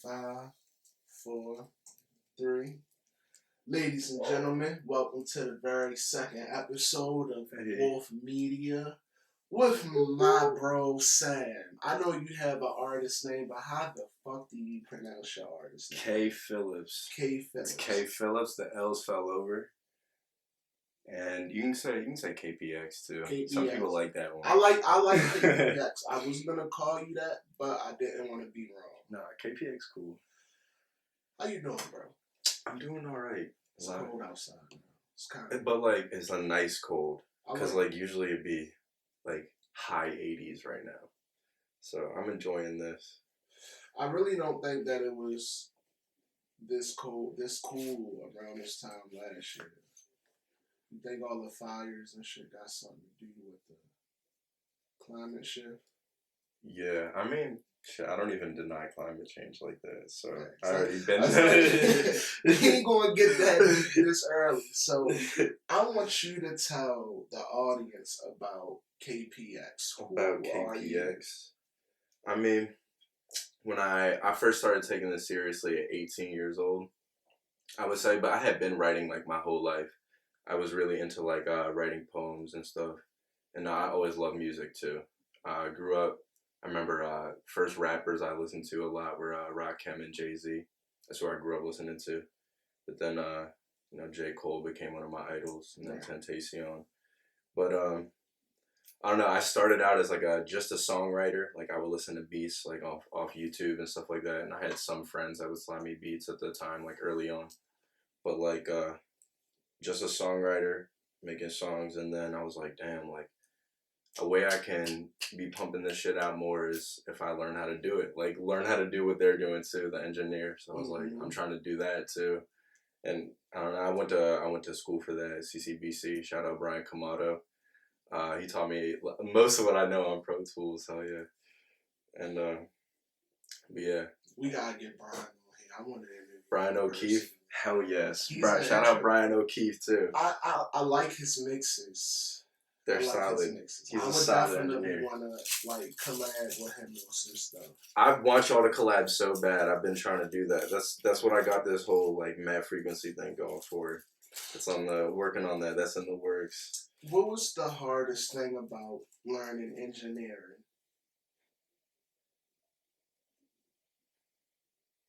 Five, four, three. Ladies and gentlemen, welcome to the very second episode of Wolf Media with my bro Sam. I know you have an artist name, but how the fuck do you pronounce your artist name? K.P.X. K-Phillips. It's K.P.X. The L's fell over. And you can say K.P.X. too. K.P.X. Some people like that one. I like K.P.X. I was gonna call you that, but I didn't want to be wrong. Nah, K.P.X. cool. How you doing, bro? I'm doing alright. It's cold outside now. It's kind of. But like, it's a nice cold. Because like usually it'd be like high 80s right now. So I'm enjoying this. I really don't think that it was this cool around this time last year. You think all the fires and shit got something to do with the climate shift? Yeah, I mean, shit, I don't even deny climate change like that. So Yeah, I already been we ain't gonna get that this early. So I want you to tell the audience about K.P.X. About K.P.X. I mean, when I first started taking this seriously at 18 years old, I would say, but I had been writing like my whole life. I was really into like writing poems and stuff, and I always loved music too. I grew up. I remember first rappers I listened to a lot were Rakim and Jay-Z. That's who I grew up listening to. But then J. Cole became one of my idols, and then Tentacion. But I don't know. I started out as like just a songwriter. Like I would listen to beats like off YouTube and stuff like that. And I had some friends that would slap me beats at the time, like early on. But like just a songwriter making songs, and then I was like, damn, like a way I can be pumping this shit out more is if I learn how to do it. Like learn how to do what they're doing too, the engineer. So I was like, I'm trying to do that too. And I don't know. I went to school for that, CCBC. Shout out Brian Kamato. He taught me most of what I know on Pro Tools. Hell yeah. And but yeah. We gotta get Brian on here. I want to interview Brian O'Keefe. Hell yes. Shout out Brian O'Keefe too. I like his mixes. They're solid. He's a solid engineer. I would definitely want to like collab with him on some stuff. I want y'all to collab so bad. I've been trying to do that. That's what I got this whole like mad frequency thing going for. It's working on that. That's in the works. What was the hardest thing about learning engineering?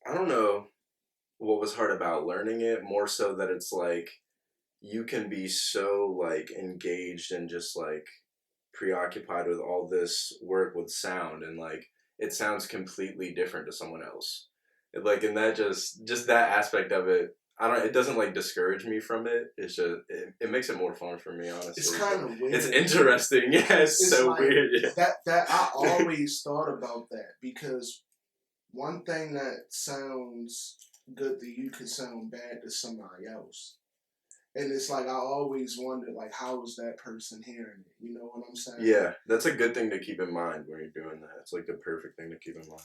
I don't know what was hard about learning it. More so that it's like you can be so like engaged and just like preoccupied with all this work with sound, and like it sounds completely different to someone else. And that just that aspect of it, it doesn't like discourage me from it. It's just it makes it more fun for me, honestly. It's kind of weird. It's interesting. Yeah, it's so like, weird. Yeah. That I always thought about that, because one thing that sounds good to you can sound bad to somebody else. And it's like I always wondered, like, how is that person hearing it? You know what I'm saying? Yeah, that's a good thing to keep in mind when you're doing that. It's like the perfect thing to keep in mind.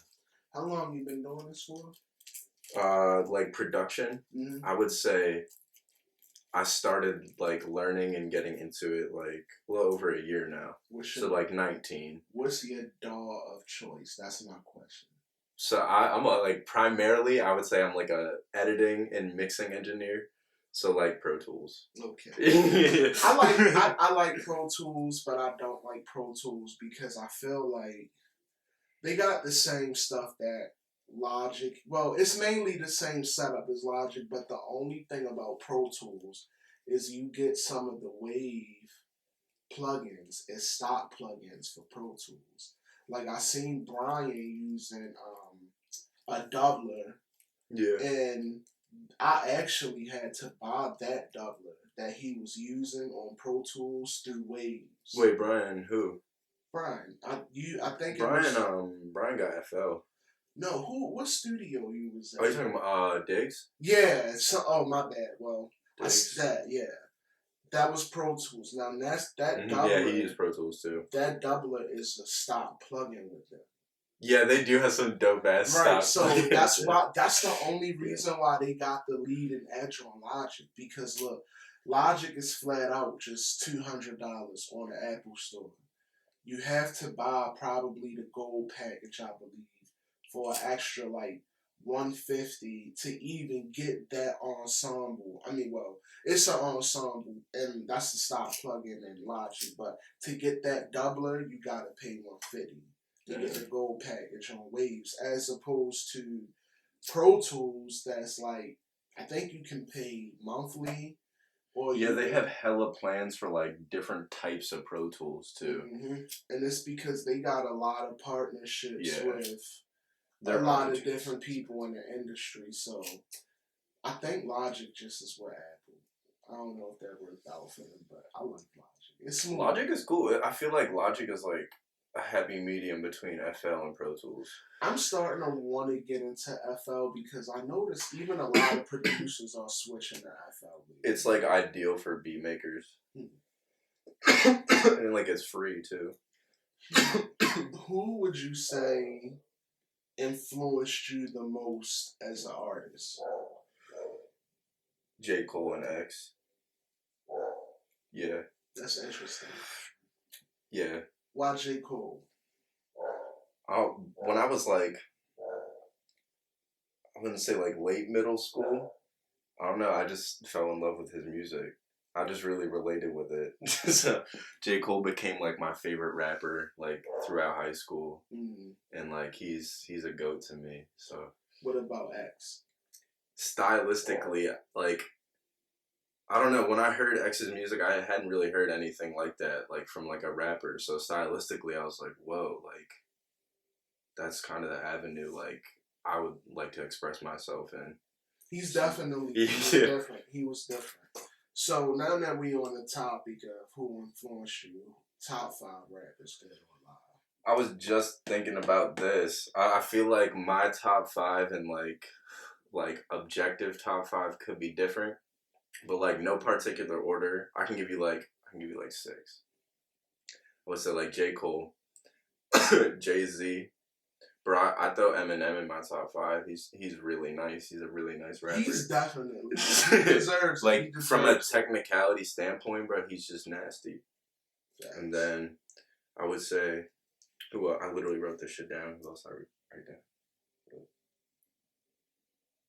How long have you been doing this for? Like production, I would say I started like learning and getting into it like a little over a year now. So like 19. What's your DAW of choice? That's my question. So I'm primarily I would say I'm like a editing and mixing engineer. So like Pro Tools. Okay. I like Pro Tools, but I don't like Pro Tools because I feel like they got the same stuff that Logic. Well, it's mainly the same setup as Logic, but the only thing about Pro Tools is you get some of the Wave plugins as stock plugins for Pro Tools. Like I seen Brian using a doubler. Yeah. And I actually had to buy that doubler that he was using on Pro Tools through Waves. Wait, Brian who? Brian. I think Brian it was, Brian got FL. No, what studio you was at? Oh, you talking about Diggs? Yeah. So, my bad. Well, that was Pro Tools. Now that's that doubler. Yeah, he used Pro Tools too. That doubler is a stock plugin with them. Yeah, they do have some dope ass right, stuff. So that's the only reason why they got the leading edge on Logic. Because look, Logic is flat out just $200 on the Apple Store. You have to buy probably the gold package, I believe, for an extra like $150 to even get that ensemble. I mean, well, it's an ensemble, and that's the stock plugin in Logic. But to get that doubler, you gotta pay $150 to get the gold package on Waves, as opposed to Pro Tools. That's like, I think you can pay monthly. Or yeah, they have hella plans for like different types of Pro Tools too. Mm-hmm. And it's because they got a lot of partnerships with a lot of different people in the industry. So I think Logic just is where Apple. I don't know if that worked out for them, but I like Logic. It's smooth. Logic is cool. I feel like Logic is like a happy medium between FL and Pro Tools. I'm starting to want to get into FL because I noticed even a lot of producers are switching to FL. It's like ideal for beat makers. And like it's free too. Who would you say influenced you the most as an artist? J. Cole and X. Yeah. That's interesting. Yeah. Why J. Cole? When I was like, I wouldn't say like late middle school. I don't know. I just fell in love with his music. I just really related with it. So J. Cole became like my favorite rapper like throughout high school, and like he's a goat to me. So what about X? Stylistically, like I don't know. When I heard X's music, I hadn't really heard anything like that, like from like a rapper. So stylistically, I was like, whoa, like that's kind of the avenue like I would like to express myself in. He's definitely different. He was different. So now that we on the topic of who influenced you, top 5 rappers dead or alive. I was just thinking about this. I feel like my top 5 and like objective top 5 could be different, but like no particular order. I can give you like 6. I would say like J. Cole, Jay-Z. Bro, I throw Eminem in my top 5. He's really nice. He's a really nice rapper. He's definitely he deserves like from a technicality standpoint, bro. He's just nasty. Yes. And then I would say, I literally wrote this shit down. Who else I write down?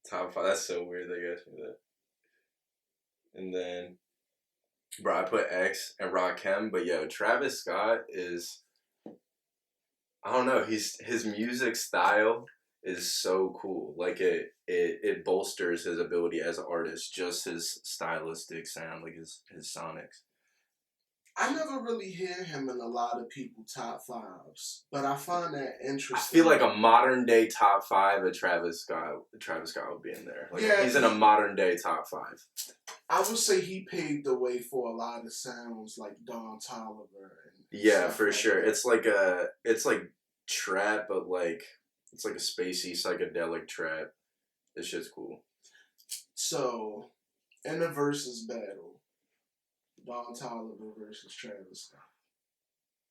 Top 5. That's so weird that you asked me that. And then, bro, I put X and Rakim, but yo, Travis Scott is. I don't know. His music style is so cool. Like it bolsters his ability as an artist. Just his stylistic sound, like his sonics. I never really hear him in a lot of people top 5s, but I find that interesting. I feel like a modern day top 5 of Travis Scott would be in there. Like he's in a modern day top 5. I would say he paved the way for a lot of sounds like Don Toliver. Yeah, for sure. That. It's like trap, but like it's like a spacey psychedelic trap. This shit's cool. So, in the versus battle, Don Toliver versus Travis Scott.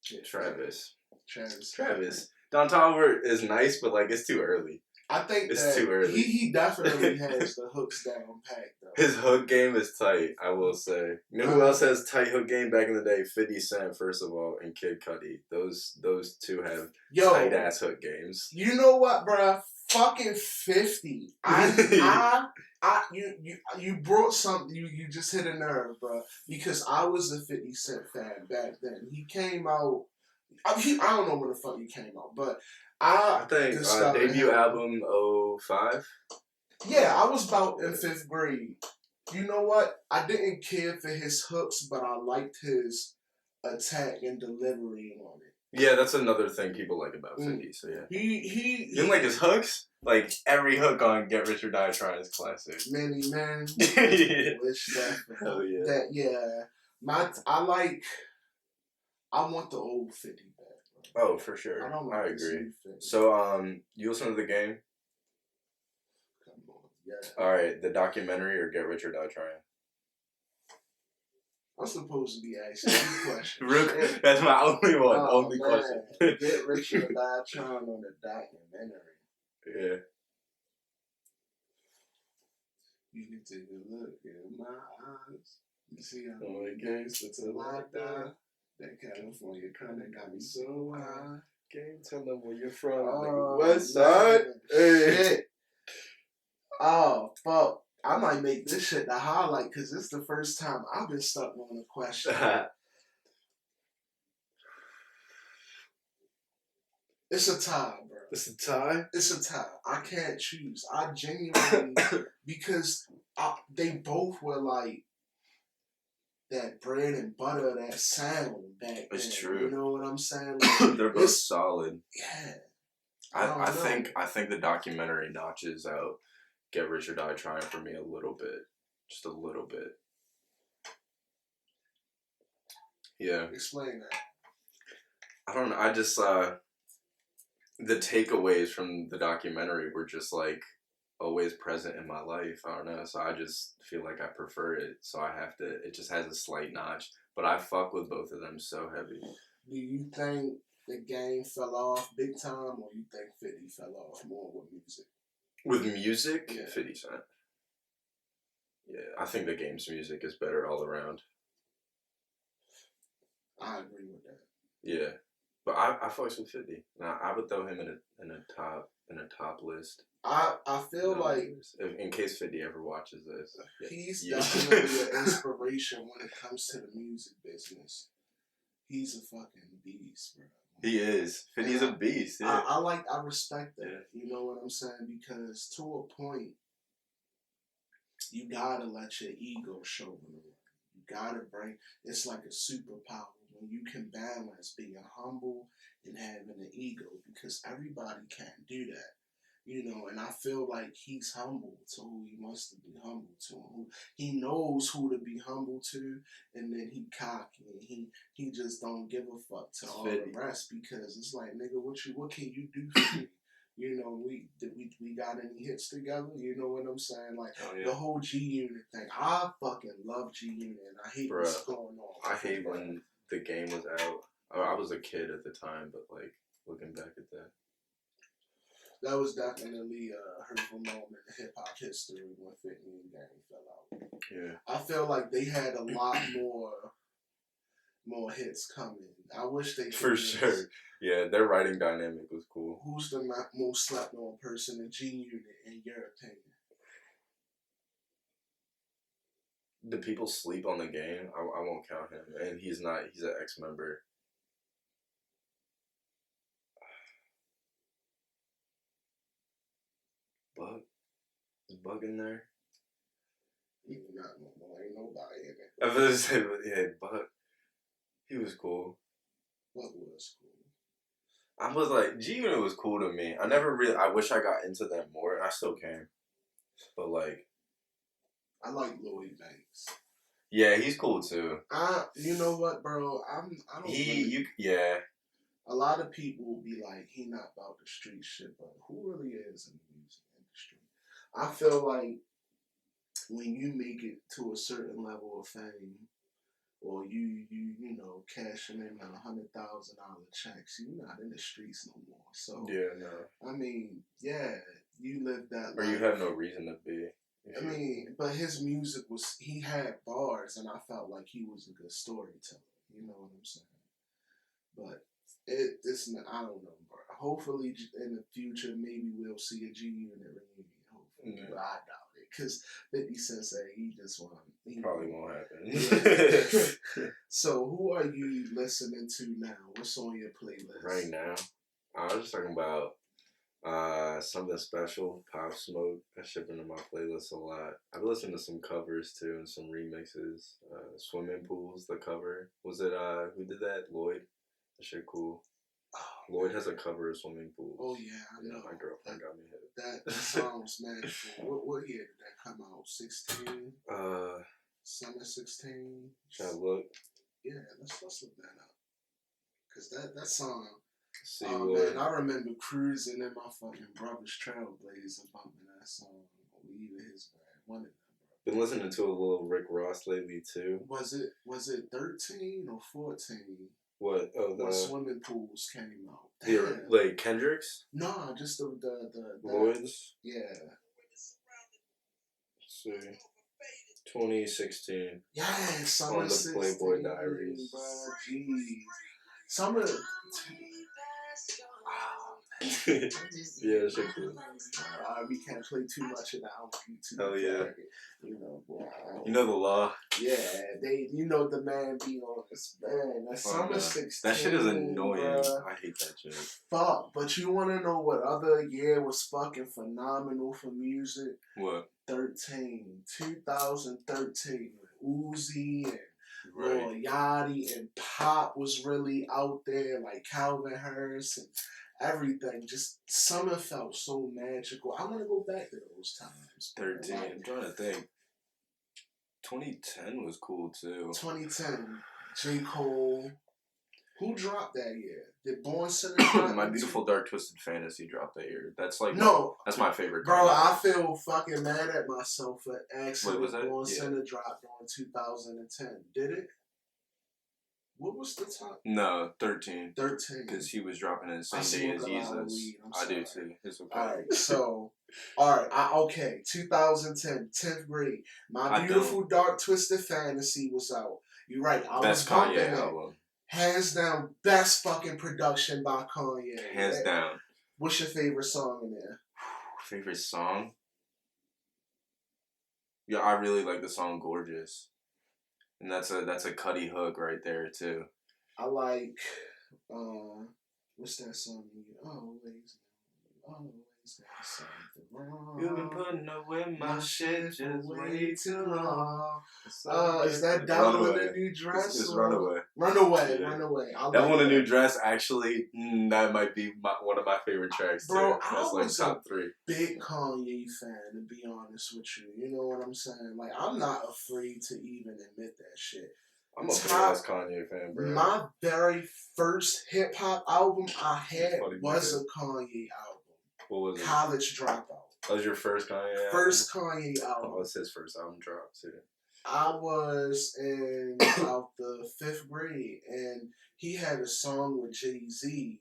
Yeah, Travis. Don Toliver is nice, but like it's too early. I think it's too early. He definitely has the hooks down packed though. His hook game is tight, I will say. You know who else has tight hook game back in the day? 50 Cent, first of all, and Kid Cudi. Those two have tight ass hook games. You know what, bruh? Fucking 50. You brought something. You just hit a nerve, bruh. Because I was a 50 Cent fan back then. He came out. I don't know when the fuck he came out, but I think debut album 05. Yeah, I was about in 5th grade. You know what? I didn't care for his hooks, but I liked his attack and delivery on it. Yeah, that's another thing people like about 50. So yeah, you didn't like his hooks. Like every hook on Get Rich or Die Trying is classic. Many men. Wish that. Hell yeah. That yeah. I want the old 50 back. Bro. Oh, for sure. I agree. So you listen to The Game? Come on, yeah. All right, the documentary or Get Rich or Die Trying? I'm supposed to be asking you questions. That's my only one. Only question. Get Rich or Die Trying on the documentary. Yeah. You can take a look in my eyes. You see how the gangster till I die. That California kinda got me so high. Can't tell them where you're from. West side. Hey. Oh, fuck. I might make this shit the highlight because it's the first time I've been stuck on a question. It's a tie, bro. It's a tie? It's a tie. I can't choose. I genuinely, because they both were like that bread and butter, that sound back then. It's true. You know what I'm saying? Like, they're both solid. Yeah. I think the documentary notches out Get Rich or Die Trying for me a little bit. Just a little bit. Yeah. Explain that. I don't know. I just the takeaways from the documentary were just like always present in my life. I don't know. So I just feel like I prefer it. So I have to. It just has a slight notch. But I fuck with both of them so heavy. Do you think the game fell off big time, or you think 50 fell off more with music? With music, yeah. 50 Cent. Yeah, I think the game's music is better all around. I agree with that. Yeah, but I fucks with 50. Now I would throw him in a top list. I feel like in case 50 ever watches this, he's definitely an inspiration when it comes to the music business. He's a fucking beast, bro. He is. 50's a beast. Yeah. I respect that. Yeah. You know what I'm saying? Because to a point, you gotta let your ego show. You gotta bring. It's like a superpower when you can balance being humble and having an ego, because everybody can't do that. You know, and I feel like he's humble to who he wants to be humble to. He knows who to be humble to, and then he cocky and he just don't give a fuck to all the rest, because it's like, nigga, what can you do for me? You know, we got any hits together? You know what I'm saying? Like the whole G Unit thing. I fucking love G Unit, and I hate what's going on. I hate when the game was out. I was a kid at the time, but like looking back at that. That was definitely a hurtful moment in hip hop history when 50 and Gang fell out. Yeah. I feel like they had a lot more hits coming. I wish they could. For sure. Yeah, their writing dynamic was cool. Who's the most slept on person in G Unit, in your opinion? Do people sleep on the game? I won't count him. And he's an ex-member. Bug? Is Bug in there? Ain't nobody in it. I was going to say, yeah, Bug. He was cool. Bug was cool. I was like, G Unit was cool to me. I wish I got into them more. I still can. But like. I like Lloyd Banks. Yeah, he's cool too. You know what, bro? I don't. Yeah. A lot of people will be like, he not about the street shit, but who really is in the music industry? I feel like when you make it to a certain level of fame, or you know, cashing in $100,000 checks, you're not in the streets no more. So yeah, no. I mean, yeah, you live that life. Or you have no reason to be. I mean, but his music he had bars, and I felt like he was a good storyteller. You know what I'm saying? But I don't know, bro. Hopefully, in the future, maybe we'll see a G Unit reunion. Hopefully, but I doubt it, because 50 Cent said he just won. Probably won't happen. So, who are you listening to now? What's on your playlist right now? I was just talking about Something Special, Pop Smoke. I ship into my playlist a lot. I've been listening to some covers too and some remixes. Swimming Pools, the cover. Was it who did that? Lloyd. That shit cool. Oh, Lloyd has a cover of Swimming Pools. Oh yeah, I know. My girlfriend got me hit. That song was magical. What year did that come out? 16? Summer 16. Should I look? Yeah, let's look that up. Cause that song. See, man, I remember cruising in my fucking brother's Trailblazer bumping that song. Either his brand, one of them. Been listening to a little Rick Ross lately too. Was it 13 or 14? What? Oh, when Swimming Pools came out. Damn. Like Kendrick's? No, just the Lloyd's. Yeah. Let's see. 2016. Yeah, summer on the 16, Playboy Diaries. Bro, jeez. Summer. Yeah, shit cool. We can't play too much of that on YouTube. Hell yeah. You know, boy. You know the law. Yeah, you know the man be on this, man. That summer 16. That shit is annoying. Bruh. I hate that shit. Fuck, but you want to know what other year was fucking phenomenal for music? What? 2013. Uzi and Right. Lil Yachty and Pop was really out there, like Calvin Harris and everything. Just summer felt so magical. I want to go back to those times. 13. I'm trying to think. 2010 was cool too. 2010. J. Cole. Who dropped that year? Did Born Sinner drop? My Beautiful Dark Twisted Fantasy dropped that year. That's like that's my favorite. Bro, I feel fucking mad at myself for asking was that? Born Sinner dropped on 2010. Did it? What was the top? No, 13. 13. Because he was dropping it the same day as Jesus. I do too. It's okay. Alright, so, okay, 2010, 10th grade. My Beautiful Dark Twisted Fantasy was out. You're right. I Best was bumping Kanye it. album. Hands down, best fucking production by Kanye. Hands down. What's your favorite song in there? Favorite song? Yeah, I really like the song "Gorgeous," and that's a Cuddy hook right there too. I like, what's that song? Always something wrong. You've been putting up with my shit just way too long. Is that Devil in a New Dress? It's Runaway. Runaway. Devil in a New Dress, actually, that might be one of my favorite tracks, bro, too. That's like top 3. Big Kanye fan, to be honest with you. You know what I'm saying? Like, I'm not afraid to even admit that shit. I'm a big ass Kanye fan, bro. My very first hip hop album I had was a Kanye album. What was it? College Dropout. That was your first Kanye album? First Kanye album. Oh, it's his first album drop, too. I was in about the 5th grade, and he had a song with Jay-Z,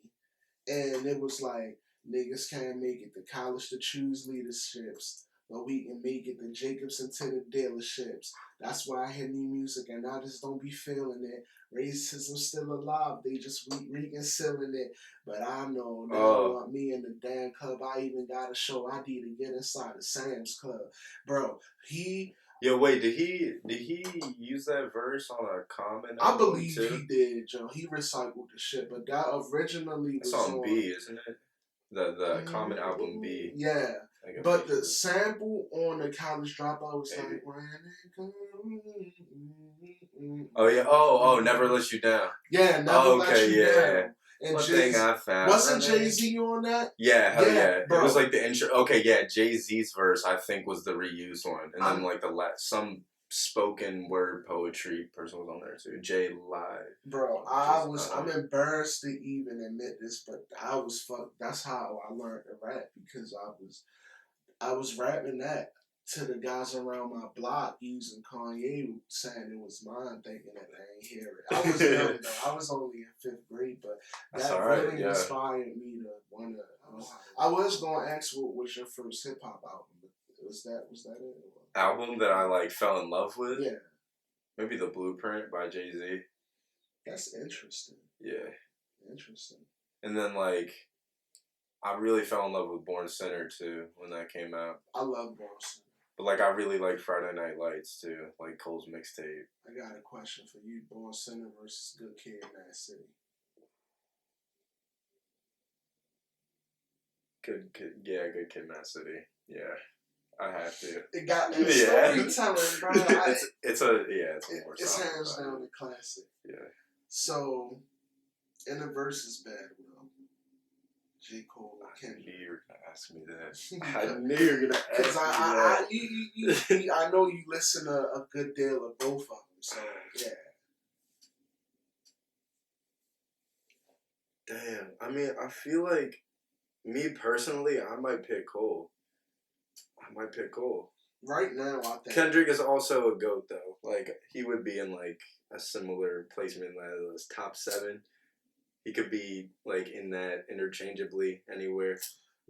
and it was like, niggas can't make it to college to choose leaderships, but we can make it to Jacobs and to the dealerships. That's why I hear new music, and I just don't be feeling it. Racism's still alive, they just reconcealing it. But I know they don't want me in the damn club. I even got a show I need to get inside the Sam's Club. Bro, Yo, wait, did he use that verse on a Common album? I believe he did, Joe. He recycled the shit, but that originally was on B, isn't it? The Common album B. Yeah. But the sample on the College Dropout was like, oh yeah, oh, Never Let You Down. Yeah, Never Let You Down. Yeah. And One thing I found. Wasn't Jay-Z on that? Yeah, hell yeah. Bro. It was like the intro. Okay, yeah, Jay-Z's verse I think was the reused one, and then like some spoken word poetry person was on there too. Jay Live. Bro, I'm embarrassed to even admit this, but I was fucked. That's how I learned to rap, because I was rapping that to the guys around my block using Kanye, saying it was mine, thinking that I ain't hear it. I was young though. I was only in 5th grade, but that really inspired me to want to. I was gonna ask, what was your first hip hop album? Was that it? Album that I like fell in love with? Yeah. Maybe The Blueprint by Jay-Z. That's interesting. Yeah. Interesting. And then like, I really fell in love with Born Sinner too when that came out. I love Born Sinner. But like, I really like Friday Night Lights too, like Cole's mixtape. I got a question for you: Born Sinner versus Good Kid, Mad City. Good Kid, Mad City. Yeah, I have to. It got storytelling, bro. It's a more. It's hands down a classic. Yeah. So, in the versus battle, J. Cole, Kendrick. I knew you were gonna ask me that. I knew you were gonna ask me that. I know you listen to a good deal of both of them, so yeah. Damn, I mean, I feel like, me personally, I might pick Cole. Right now, I think Kendrick is also a GOAT though. Like, he would be in like a similar placement as top 7. He could be like in that interchangeably anywhere.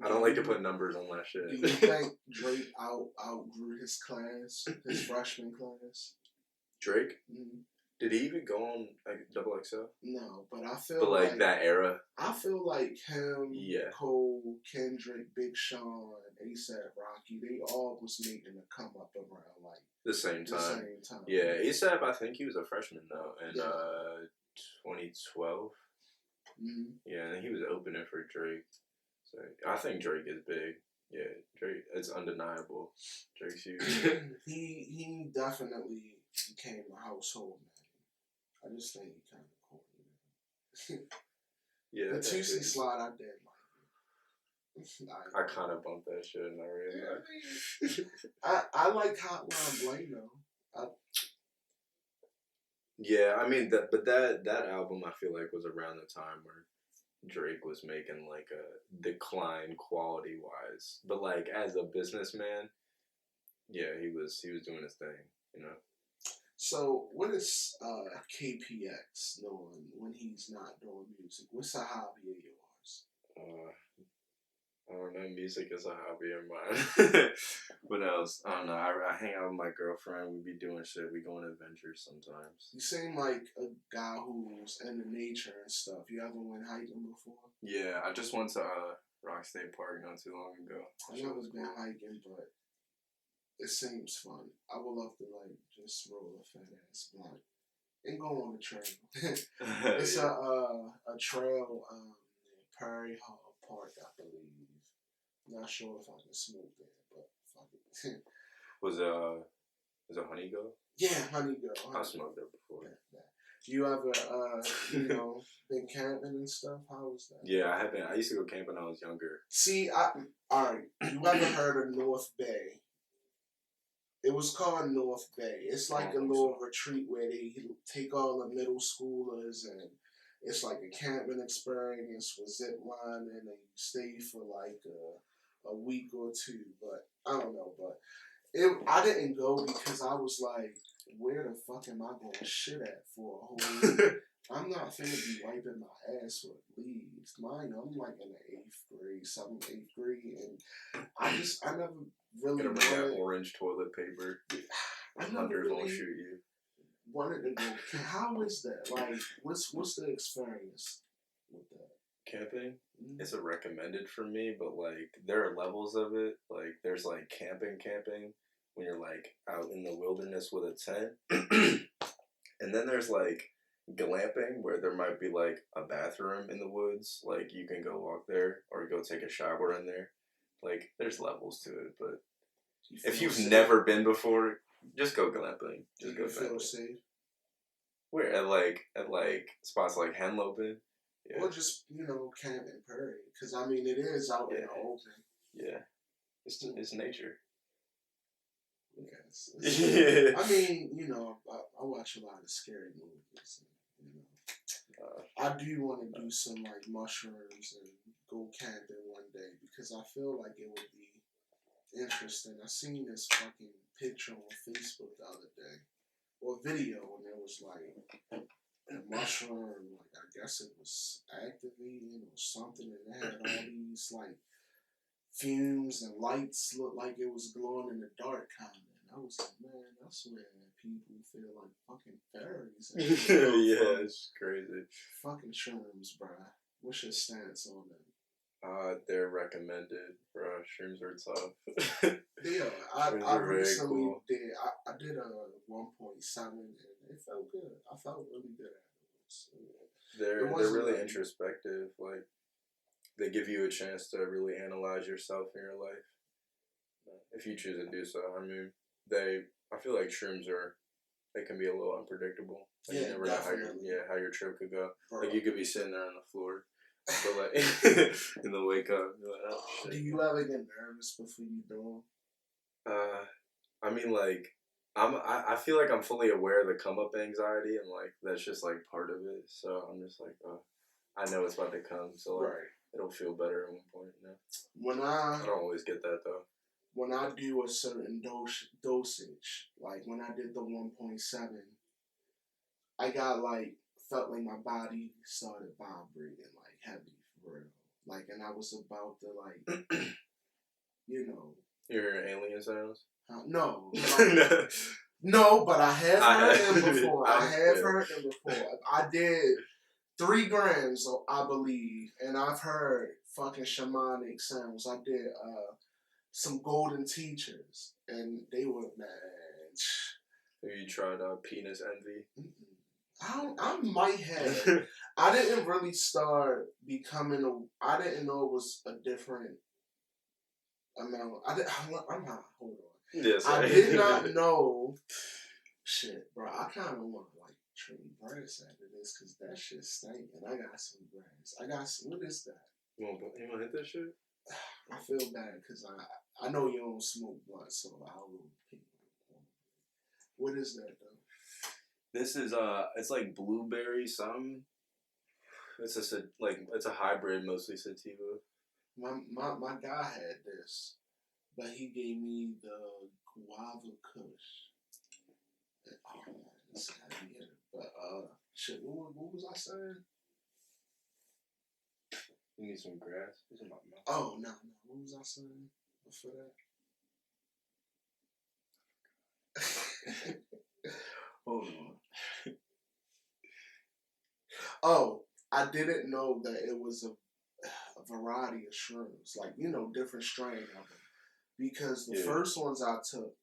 I don't like to put numbers on that shit. Do you think Drake outgrew his class, his freshman class? Drake? Mm-hmm. Did he even go on like Double XL? No, but I feel But like that era. I feel like him, Yeah. Cole, Kendrick, Big Sean, ASAP Rocky, they all was making a come up around like the same time. The same time. Yeah, ASAP, I think he was a freshman though in 2012. Mm-hmm. Yeah, and he was opening for Drake. So I think Drake is big. Yeah, Drake. It's undeniable. Drake's huge. he definitely became a household name. I just think he kind of corny. Yeah, the 2C slide I did like. I kind of bumped that shit, not really. I like Hotline Bling though. Yeah, I mean that album I feel like was around the time where Drake was making like a decline quality wise, but like as a businessman, yeah, he was doing his thing, you know. So what is K.P.X doing when he's not doing music? What's a hobby of yours? I don't know. Music is a hobby of mine. What else? I don't know. I hang out with my girlfriend. We be doing shit. We go on adventures sometimes. You seem like a guy who's into nature and stuff. You ever went hiking before? Yeah, I just went to Rock State Park not too long ago. I've never been hiking, but it seems fun. I would love to like just roll a fat ass blunt and go on a trail. It's a trail Prairie Hall Park, I believe. Not sure if I can smoke there, but fuck it. Was it Honey Go? Yeah, Honey Girl. I smoked there before. Yeah. You ever been camping and stuff? How was that? Yeah, I have been. I used to go camping when I was younger. See, alright. You ever heard of North Bay? It was called North Bay. It's like a little retreat where they take all the middle schoolers and it's like a camping experience with zip lining and you stay for like a week or two. But I don't know. But I didn't go because I was like, where the fuck am I going to shit at for a whole week? I'm not finna be wiping my ass with leaves. Mine, I'm like in the 8th grade, 7th, 8th grade, and I never really gonna bring that orange toilet paper. I never really won't shoot you. Wanted to go. How is that? Like, what's the experience with that? Camping? Mm-hmm. It's a recommended for me, but like there are levels of it. Like there's like camping when you're like out in the wilderness with a tent, and then there's like glamping where there might be like a bathroom in the woods, like you can go walk there or go take a shower in there. Like there's levels to it, but if you've never been before, just go glamping. Just go feel safe. Where at like spots like Henlopen, or just camp in Prairie, because I mean it is out in the open. Yeah, it's nature. Yes. Yeah. I mean, I watch a lot of scary movies. I do want to do some like mushrooms and go camping one day because I feel like it would be interesting. I seen this fucking picture on Facebook the other day, or video, and it was like a mushroom, like I guess it was activating or something, and it had all these like fumes and lights, looked like it was glowing in the dark kind of. I was like, man, I swear people feel like fucking fairies. Yeah, it's crazy. Fucking shrooms, bruh. What's your stance on them? They're recommended, bro. Shrooms are tough. Yeah, I recently did. I did a 1.7 and it felt good. I felt really good afterwards. They're really introspective. Like they give you a chance to really analyze yourself in your life, if you choose to do so. I mean. I feel like shrooms they can be a little unpredictable. Like you never know how your trip could go. Like you could be sitting there on the floor, but like and then wake up. You're like, oh shit. Do you ever get nervous before you do them? I mean, like I feel like I'm fully aware of the come up anxiety, and like that's just like part of it. So I'm just like, I know it's about to come. So like, it'll feel better at one point. I don't always get that though. When I do a certain dosage, like when I did the 1.7, I felt like my body started vibrating like heavy for real. Like, and I was about to like, You hear alien sounds? No. No, but I have heard them before. I have yeah. heard them before. I did 3 grams, I believe, and I've heard fucking shamanic sounds. I did some golden teachers, and they were man. Have you tried penis envy? I might have. I didn't really start becoming a. I didn't know it was a different amount. I'm not. Hold on. Yes, I did not know. Shit, bro. I kind of want to like trade brass after this because that shit stank, and I got some brass. I got some. What is that? You want to hit that shit? I feel bad because I know you don't smoke blunt, so I will pick one. What is that though? This is it's like blueberry something. It's it's a hybrid, mostly sativa. My guy had this, but he gave me the guava kush. Oh man, it's heavy hitter. But shit, what was I saying? You need some grass. It's in my mouth. Oh no, what was I saying before that? Hold on. Oh, I didn't know that it was a variety of shrooms, like different strain of them. Because the first ones I took,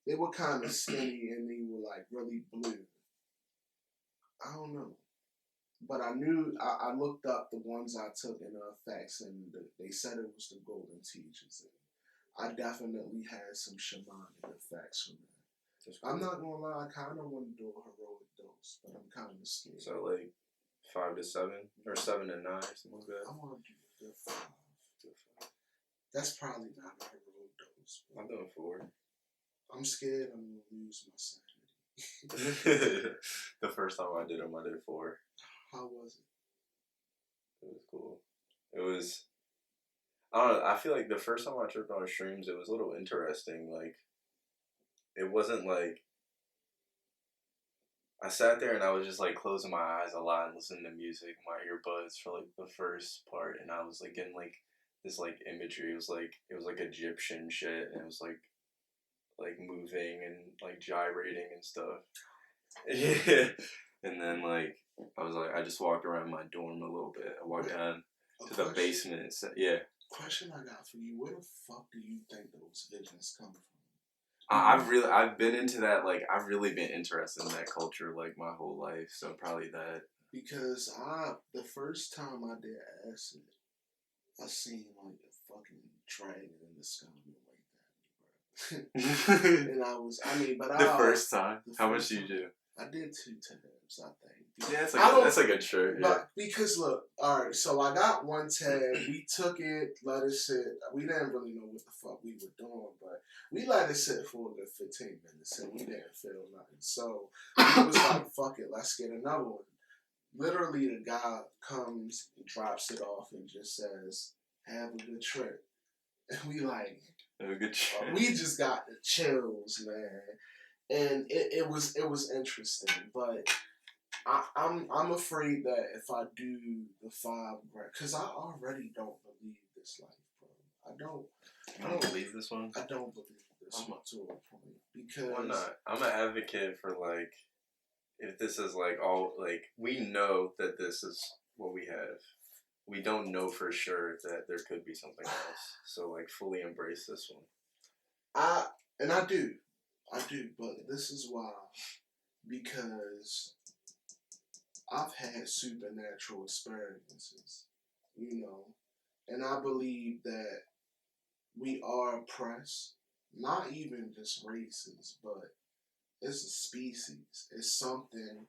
they were kind of skinny and they were like really blue. I don't know, but I knew I looked up the ones I took in effects, and they said it was the golden teachers. And I definitely had some shamanic effects from that. Cool. I'm not gonna lie, I kind of want to do a heroic dose, but I'm kind of scared. So like 5 to 7 or 7 to 9, something like that. I want to do the 5. That's probably not a heroic dose. I'm doing 4. I'm scared I'm gonna lose my sanity. The first time I did them, I did 4. How was it? It was cool. It was. I don't know. I feel like the first time I tripped on shrooms, it was a little interesting. Like, it wasn't like I sat there and I was just like closing my eyes a lot and listening to music, my earbuds for like the first part, and I was like getting like this like imagery. It was like Egyptian shit, and it was like moving and like gyrating and stuff. Yeah. And then like I was like I just walked around my dorm a little bit. I walked down to the basement. Yeah. Question I got for you: where the fuck do you think those visions come from? I've been into that. Like I've really been interested in that culture like my whole life. So probably that. Because the first time I did acid, I seen like a fucking dragon in the sky like that, bro. And the first time. How much did you do? I did 2 tabs, I think. Yeah, that's a good shirt. Yeah. But because look, all right, so I got 1 tab. We took it, let it sit. We didn't really know what the fuck we were doing, but we let it sit for a good 15 minutes, and we didn't feel nothing. So we was like, "Fuck it, let's get another one." Literally, the guy comes, drops it off, and just says, "Have a good trip." And we like, have a good trip. We just got the chills, man. And it was interesting, but I'm afraid that if I do the 5 grand, because I already don't believe this life, bro. I don't believe this one. I don't believe this one to a point because why not? I'm an advocate for like if this is like all like we know that this is what we have. We don't know for sure that there could be something else. So like fully embrace this one. I do. But this is why. Because I've had supernatural experiences, and I believe that we are oppressed, not even just races, but it's a species. It's something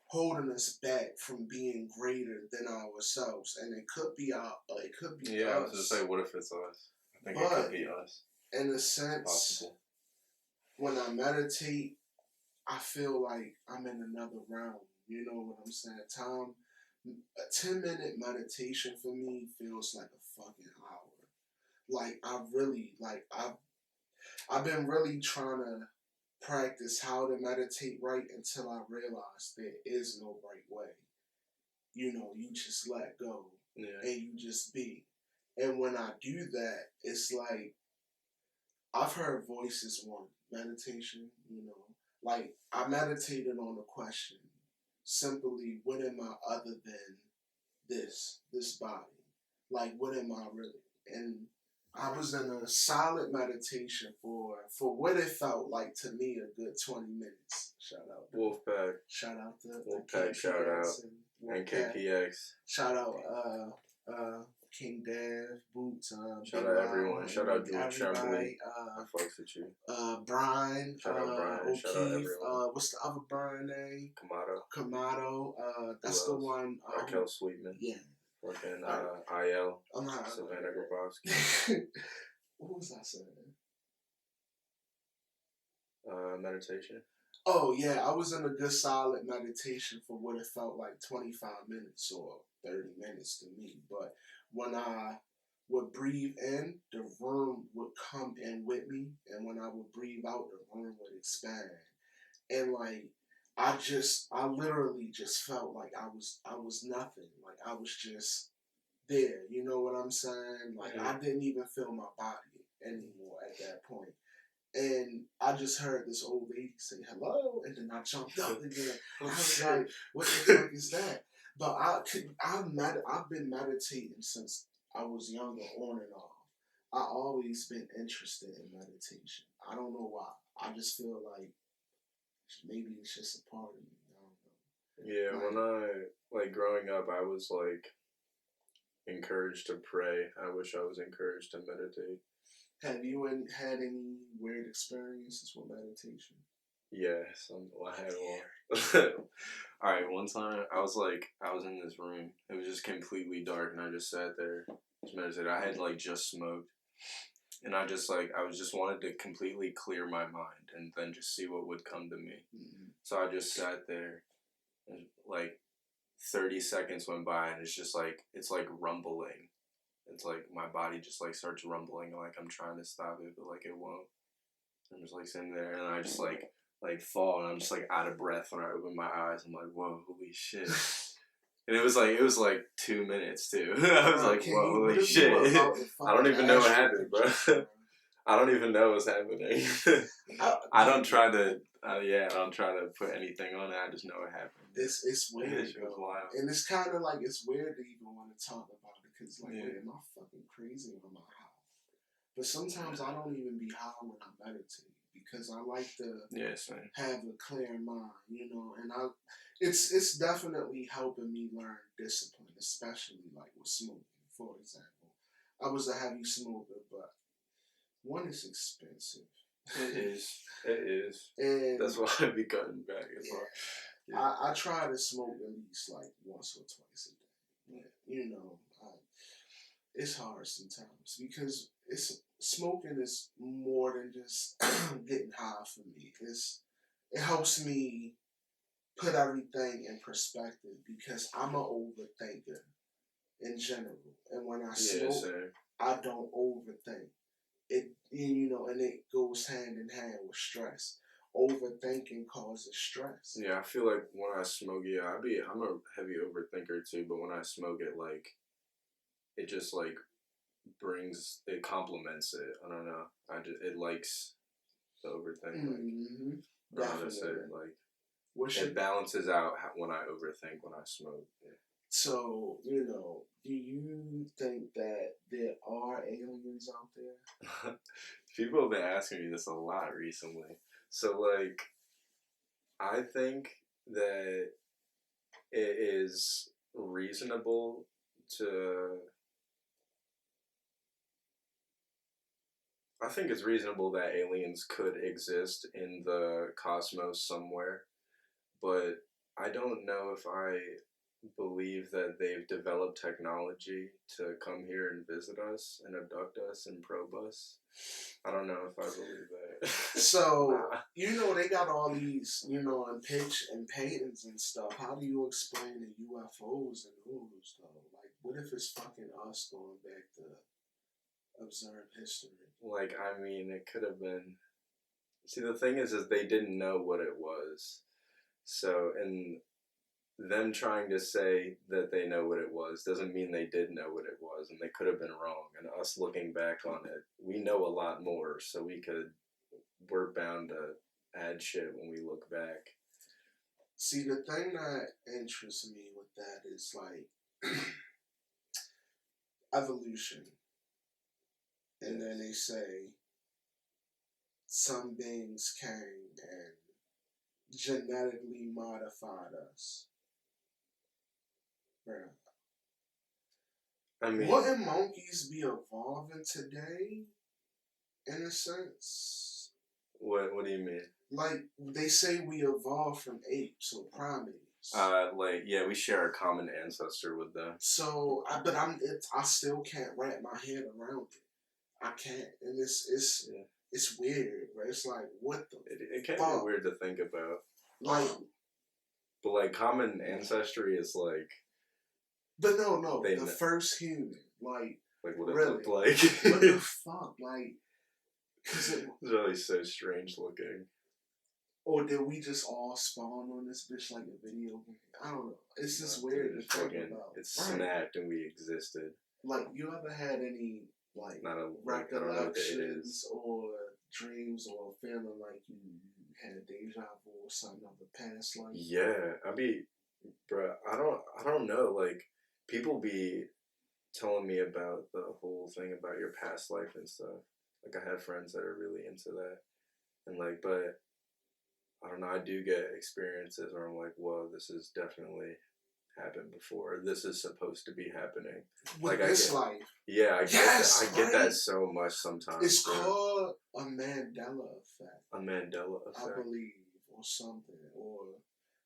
holding us back from being greater than ourselves, and it could be Yeah, us. I was just say, what if it's us? I think it could be us. In a sense, possible. When I meditate, I feel like I'm in another realm. You know what I'm saying? A 10-minute meditation for me feels like a fucking hour. Like I've been really trying to practice how to meditate right until I realized there is no right way. You just let go and you just be. And when I do that, it's like I've heard voices one meditation. Like I meditated on the question simply, what am I other than this body? Like what am I really? And I was in a solid meditation for what it felt like to me a good 20 minutes. Wolfpack. Shout out to Wolfpack. Shout out. And K.P.X. Shout out King Dev, Boots, shout out everyone. Shout out George Tremblay. I fucks with you. Brian. Shout out Brian. O'Keefe. Shout out everyone. What's the other Brian name? Kamato. That's the one. Raquel Sweetman. Yeah. Fucking IL. Savannah Grabowski. What was I saying? Meditation. Oh yeah, I was in a good solid meditation for what it felt like 25 minutes or 30 minutes to me. But when I would breathe in, the room would come in with me, and when I would breathe out, the room would expand. And like I literally just felt like I was nothing. Like I was just there. You know what I'm saying? Like I didn't even feel my body anymore at that point. And I just heard this old lady say hello, and then I jumped up again. I was like, "What the fuck is that?" But I've been meditating since I was younger, on and off. I always been interested in meditation. I don't know why. I just feel like maybe it's just a part of me. I don't know. Yeah, when I growing up, I was encouraged to pray. I wish I was encouraged to meditate. Have you had any weird experiences with meditation? Yes, I had one. Alright, one time I was in this room. It was just completely dark, and I just sat there, just meditated. I had just smoked, and I just wanted to completely clear my mind and then just see what would come to me. Mm-hmm. So I just sat there, and 30 seconds went by, and it's rumbling. It's my body just starts rumbling, I'm trying to stop it, but it won't. I'm just sitting there, and I just fall, and I'm just out of breath when I open my eyes. I'm like, whoa, holy shit! And it was 2 minutes too. I was like, whoa, holy shit! I don't even know what happened, bro. I don't even know what's happening. I don't try to put anything on it. I just know it happened. It's weird, wild. And it's kind of it's weird to even want to talk about it because wait, am I fucking crazy or am I high? But sometimes I don't even be high when I meditate because I like to have a clear mind, and it's definitely helping me learn discipline, especially with smoking, for example. I was a heavy smoker, but one is expensive. It is. And that's why I be cutting back as well. Yeah. I try to smoke at least once or twice a day. It's hard sometimes because smoking is more than just getting high for me. It helps me put everything in perspective because I'm an overthinker in general, and when I smoke, I don't overthink. It and it goes hand in hand with stress. Overthinking causes stress. Yeah, I feel like when I smoke, I'm a heavy overthinker too. But when I smoke it, it just it complements it. I don't know. It likes the overthinking. Definitely. It balances out when I overthink when I smoke. Yeah. So do you think that there are aliens out there? People have been asking me this a lot recently. So I think that it is reasonable to. I think it's reasonable that aliens could exist in the cosmos somewhere, but I don't know if I believe that they've developed technology to come here and visit us and abduct us and probe us. I don't know if I believe that. So, they got all these, in pitch and paintings and stuff. How do you explain the UFOs and those, though? What if it's fucking us going back to observe history? It could have been. See, the thing is they didn't know what it was. So, and them trying to say that they know what it was doesn't mean they did know what it was, and they could have been wrong. And us looking back on it, we know a lot more, so we're bound to add shit when we look back. See, the thing that interests me with that is like evolution. And then they say some beings came and genetically modified us. Bruh. I mean, Wouldn't monkeys be evolving today, in a sense? what do you mean? Like, they say we evolved from apes or primates. We share a common ancestor with them. So, I still can't wrap my head around it. I can't, and it's weird, but it's like, what the it can be weird to think about. Like, but like common ancestry is like. But no, the first human, like what it really? looked like. What the fuck, like, cause it's really so strange looking. Or did we just all spawn on this bitch like a video game? I don't know. It's just weird to think about. It snapped and we existed. Like, you ever had any like recollections or dreams or feeling like you had deja vu or something of a past life? Yeah, bruh, I don't know. Like, people be telling me about the whole thing about your past life and stuff. Like, I have friends that are really into that, and like, but I don't know. I do get experiences where I'm like, whoa, this has definitely happened before. This is supposed to be happening. With this life. Yeah, I get that so much sometimes. It's called a Mandela effect. A Mandela effect, I believe, or something, or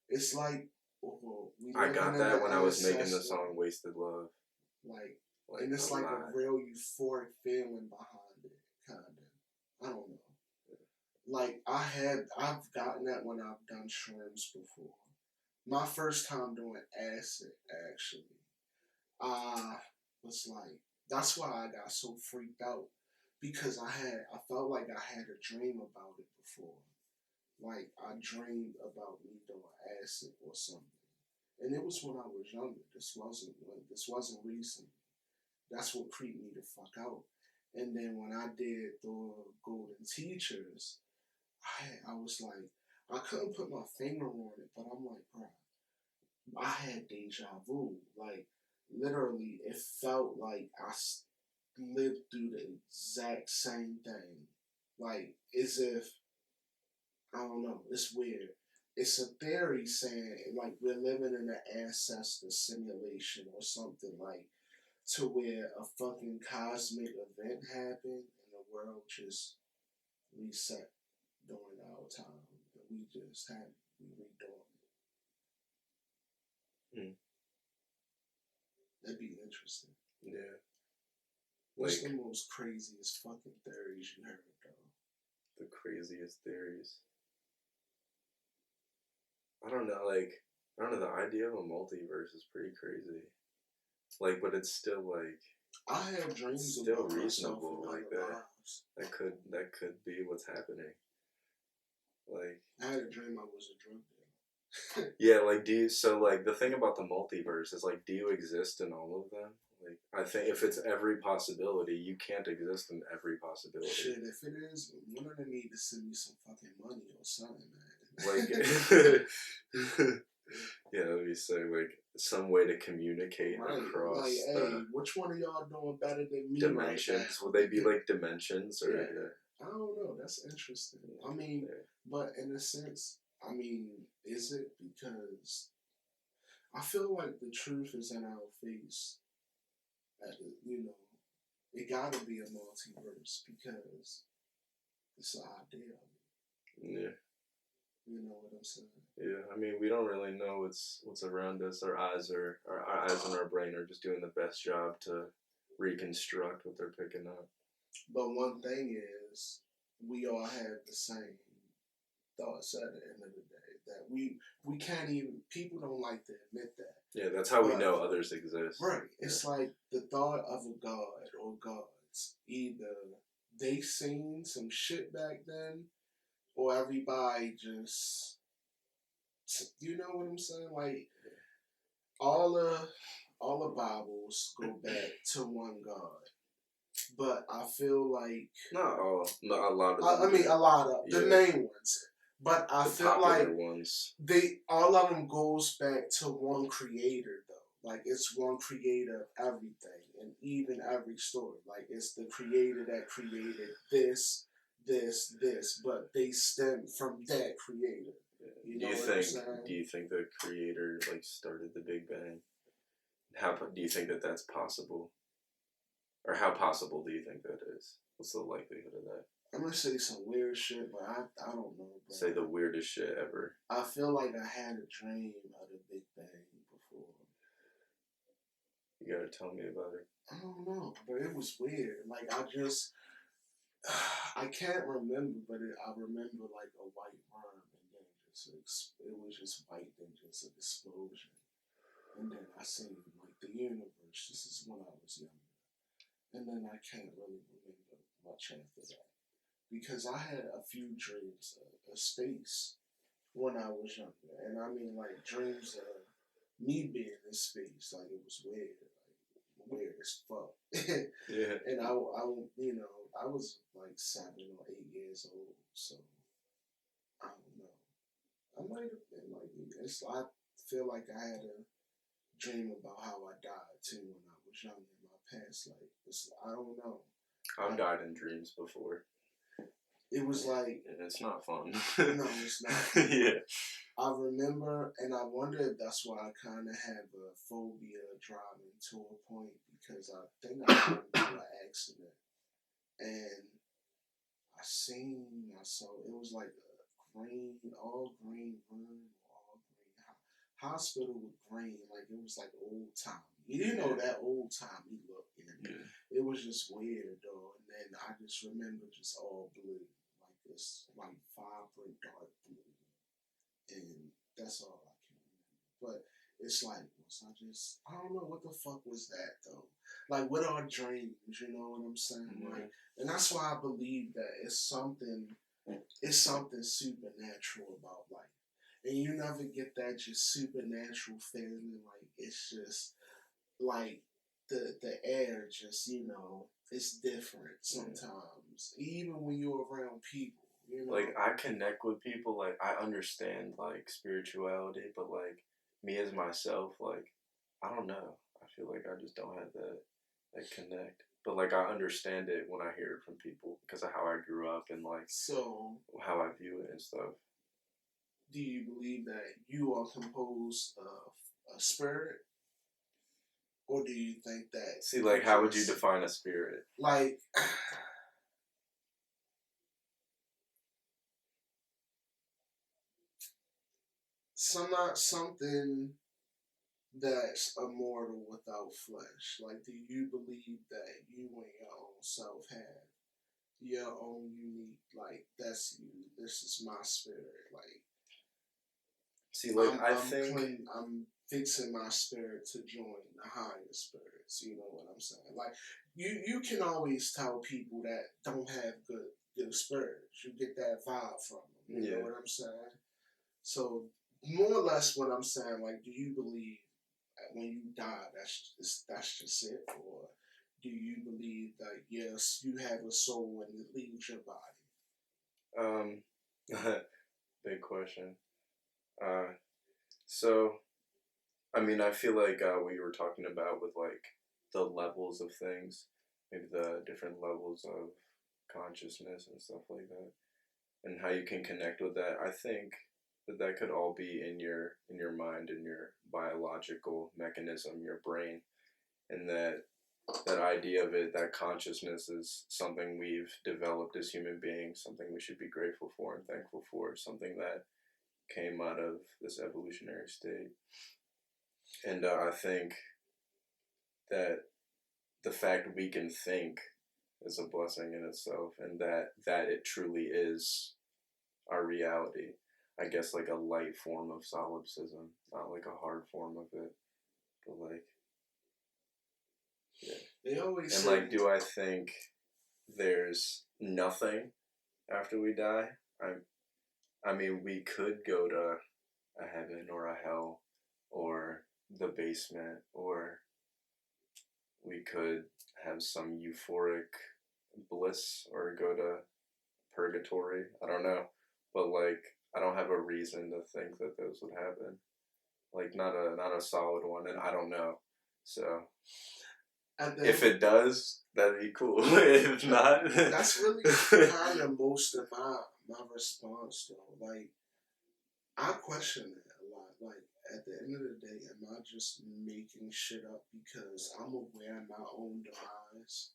it's like. I got that when I was making the song "Wasted Love." Like and it's like a real euphoric feeling behind it, kind of. I don't know. Like I've gotten that when I've done shrooms before. My first time doing acid, actually, was like, that's why I got so freaked out, because I felt like I had a dream about it before. Like, I dreamed about me doing acid or something. And it was when I was younger. This wasn't recent. That's what creeped me the fuck out. And then when I did the Golden Teachers, I was like, I couldn't put my finger on it, but I'm like, bro, I had deja vu. Like, literally, it felt like I lived through the exact same thing. Like, as if, I don't know, it's weird. It's a theory saying, like, we're living in an ancestor simulation or something, like, to where a fucking cosmic event happened and the world just reset during our time. And we redoing it. That'd be interesting. Yeah. What's the most craziest fucking theories you heard, though? The craziest theories. I don't know, the idea of a multiverse is pretty crazy. Like, but it's still like, I have dreams still reasonable like that. That could be what's happening. Like, I had a dream I was a drug dealer. Yeah, like, the thing about the multiverse is, like, do you exist in all of them? Like, I think if it's every possibility, you can't exist in every possibility. Shit, if it is, one of them need to send me some fucking money or something, man. Like, yeah, let me say, like, some way to communicate across. Like, hey, which one of y'all doing better than me? Dimensions? Right, will they be like dimensions or? Yeah. I don't know. That's interesting. I mean, but in a sense, I mean, is it because I feel like the truth is in our face? You know, it gotta be a multiverse because it's the idea of it. Yeah. You know what I'm saying? Yeah, I mean, we don't really know what's around us. Our eyes and our brain are just doing the best job to reconstruct what they're picking up. But one thing is, we all have the same thoughts at the end of the day. That we can't even, people don't like to admit that. Yeah, that's how we know others exist. Right. It's like the thought of a god or gods. Either they seen some shit back then, or everybody just, you know what I'm saying? Like, all the all the Bibles go back to one God, but I feel like Not all, not a lot of I them. mean a lot of the Yeah. main ones, but I The feel like popular ones. they all of them goes back to one creator though. Like it's one creator of everything, and even every story. Like it's the creator that created this, but they stem from that creator. You Do know you what I'm think? saying? Do you think the creator like started the Big Bang? How do you think that that's possible, or how possible do you think that is? What's the likelihood of that? I'm gonna say some weird shit, but I don't know, bro. Say the weirdest shit ever. I feel like I had a dream of the Big Bang before. You gotta tell me about it. I don't know, but it was weird. Like I can't remember, but I remember like a white worm, and then it was just white, and just an explosion, and then I seen like the universe. This is when I was younger, and then I can't really remember much after that because I had a few dreams of space when I was younger, and I mean like dreams of me being in space. Like it was weird, like weird as fuck. Yeah. And you know, I was like 7 or 8 years old, so I don't know. I might have been like, I feel like I had a dream about how I died too when I was young in my past life. I don't know. I've died in dreams before. It was like, and it's not fun. No, it's not. Yeah. I remember, and I wonder if that's why I kind of have a phobia of driving to a point because I think I got into an accident, and I saw it was like a all green room, all green hospital with green, like it was like old time. You know that old timey look, and it was just weird though. And then I just remember just all blue, like this, like vibrant dark blue, and that's all I can remember. But it's like, I don't know what the fuck was that though. Like, what are dreams? You know what I'm saying? Mm-hmm. Like, and that's why I believe that it's something supernatural about life. And you never get that just supernatural feeling. Like it's just like the air just, it's different sometimes. Even when you're around people. Like I connect with people, like I understand like spirituality, but like me as myself, like I don't know. I feel like I just don't have that connect. But like I understand it when I hear it from people because of how I grew up and like how I view it and stuff. Do you believe that you are composed of a spirit? Or do you think that See, like how would you define a spirit? Like something that's immortal without flesh. Like, do you believe that you and your own self have your own unique, like, that's you, this is my spirit, like, see, like I'm fixing my spirit to join the higher spirits, you know what I'm saying? Like, you can always tell people that don't have good spirits. You get that vibe from them, you know what I'm saying? So, more or less what I'm saying, like, do you believe that when you die, that's just it? Or do you believe that, yes, you have a soul and it leaves your body? Big question. So, I mean, I feel like what you were talking about with like the levels of things, maybe the different levels of consciousness and stuff like that, and how you can connect with that. I think that could all be in your mind, in your biological mechanism, your brain, and that idea of it, that consciousness is something we've developed as human beings, something we should be grateful for and thankful for, something that came out of this evolutionary state. And I think that the fact we can think is a blessing in itself, and that it truly is our reality. I guess like a light form of solipsism, not like a hard form of it, but like, yeah. They always and say, like, do I think there's nothing after we die? I mean, we could go to a heaven or a hell, or the basement, or we could have some euphoric bliss or go to purgatory. I don't know. But like I don't have a reason to think that those would happen. Like not a solid one, and I don't know. So if it does, that'd be cool. If not, that's really kind of most of my response though. Like I question it a lot. Like at the end of the day, am I just making shit up because I'm aware of my own demise?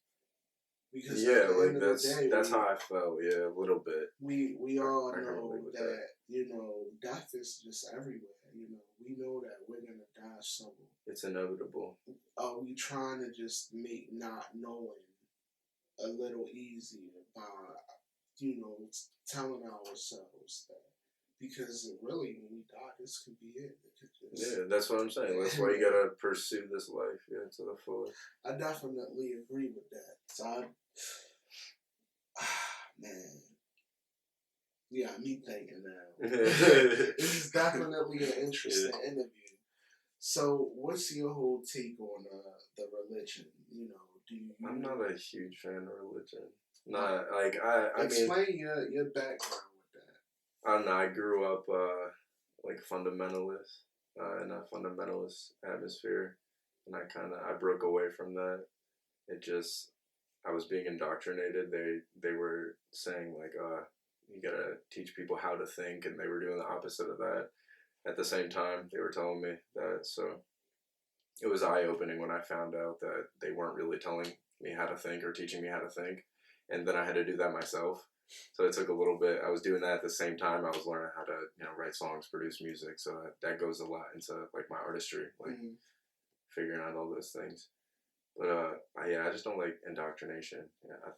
Because at yeah, the like end of the day, that's how I felt. Yeah, a little bit. we all I can know relate with that death is just everywhere. We know that we're gonna die somewhere. It's inevitable. Are we trying to just make not knowing a little easier by telling ourselves that? Because really, when we die, this could be it. It could just, Yeah, that's what I'm saying. That's why you gotta pursue this life, yeah, to the fullest. I definitely agree with that. So man, yeah, me thinking now. This is definitely an interesting interview. So, what's your whole take on the religion? Do you? I'm not a huge fan of religion. Not like I explain mean, your background with that. I don't know. I grew up like fundamentalist in a fundamentalist atmosphere, and I broke away from that. It just I was being indoctrinated. They were saying like you gotta teach people how to think, and they were doing the opposite of that. At the same time, they were telling me that, so it was eye opening when I found out that they weren't really telling me how to think or teaching me how to think, and then I had to do that myself. So it took a little bit. I was doing that at the same time I was learning how to write songs, produce music. So that goes a lot into like my artistry, like figuring out all those things. But I just don't like indoctrination. Yeah, I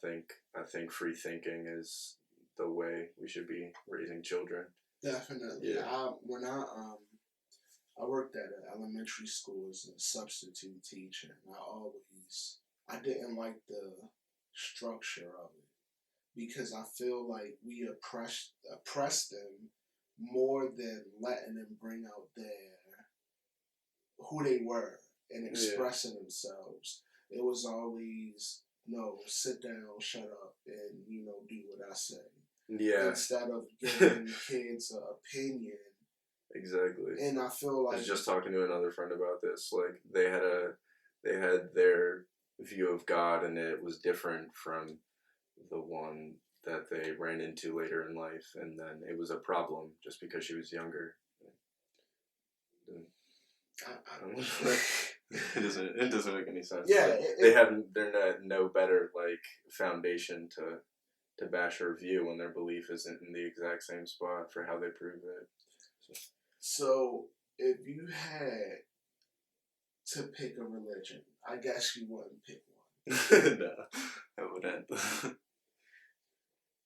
think free thinking is the way we should be raising children. Definitely. Yeah. I worked at an elementary school as a substitute teacher, and I didn't like the structure of it because I feel like we oppressed them more than letting them bring out who they were and expressing themselves. It was always no, sit down, shut up, and do what I say. Yeah. Instead of giving kids an opinion. Exactly. And I feel like I was just talking to another friend about this. Like they had their view of God, and it was different from the one that they ran into later in life, and then it was a problem just because she was younger. It doesn't make any sense. Yeah, they're no better like foundation to bash her view when their belief isn't in the exact same spot for how they prove it. So if you had to pick a religion, I guess you wouldn't pick one. No, I wouldn't.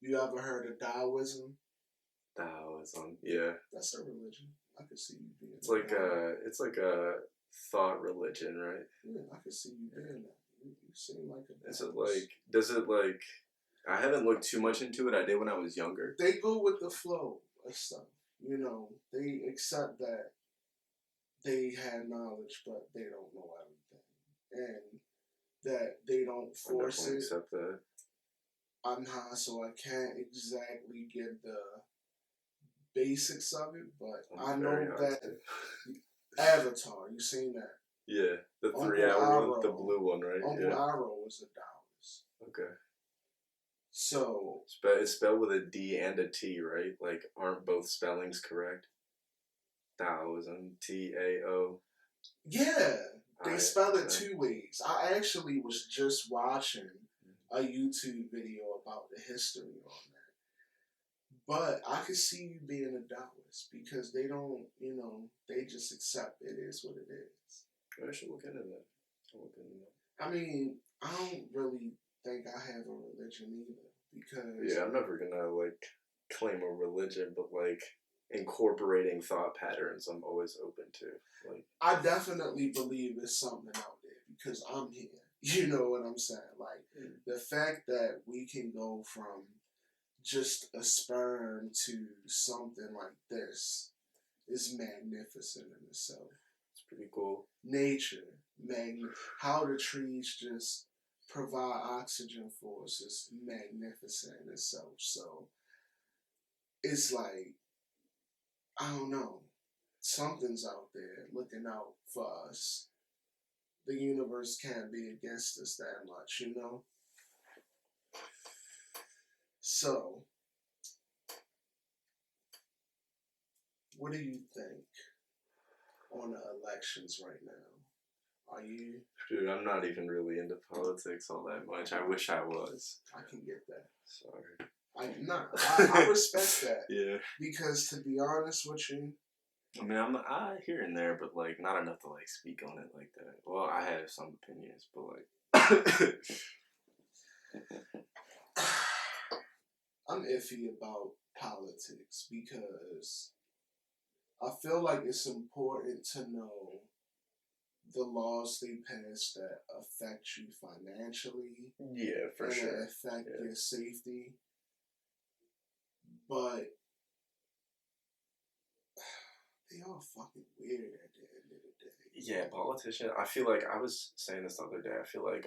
You ever heard of Taoism? Taoism, yeah. That's a religion. I could see you being. It's like a thought religion, right? Yeah, I could see you being that. You seem like a. Does it like? I haven't looked too much into it. I did when I was younger. They go with the flow of stuff. They accept that they had knowledge, but they don't know everything, and that they don't force it. Accept that. I'm not, so I can't exactly give the basics of it, but I know that Avatar, you seen that? Yeah, the 3-hour one, the blue one, right? Uncle Iroh was a Taoist. Okay. So it's spelled with a D and a T, right? Like, aren't both spellings correct? Taoism, Tao. Yeah, they spell it two ways. I actually was just watching a YouTube video about the history on that. But I could see you being a Taoist because they don't, they just accept it is what it is. I should look into that. I mean, I don't really think I have a religion either because... Yeah, I'm never gonna, claim a religion, but, incorporating thought patterns I'm always open to. I definitely believe there's something out there because I'm here. You know what I'm saying? The fact that we can go from just a sperm to something like this is magnificent in itself. It's pretty cool. Nature, how the trees just provide oxygen for us is magnificent in itself. So it's like, I don't know, something's out there looking out for us. The universe can't be against us that much, you know? So, what do you think on the elections right now? Are you? Dude, I'm not even really into politics all that much. I wish I was. I can get that. Sorry. I respect that. Yeah. Because to be honest with you, I mean, I here and there, but like not enough to like speak on it like that. Well, I have some opinions, but like, I'm iffy about politics because I feel like it's important to know the laws they pass that affect you financially. Yeah, for sure. And affect your safety. But they all fucking weird at the end of the day. Yeah, politicians. I feel like I was saying this the other day. I feel like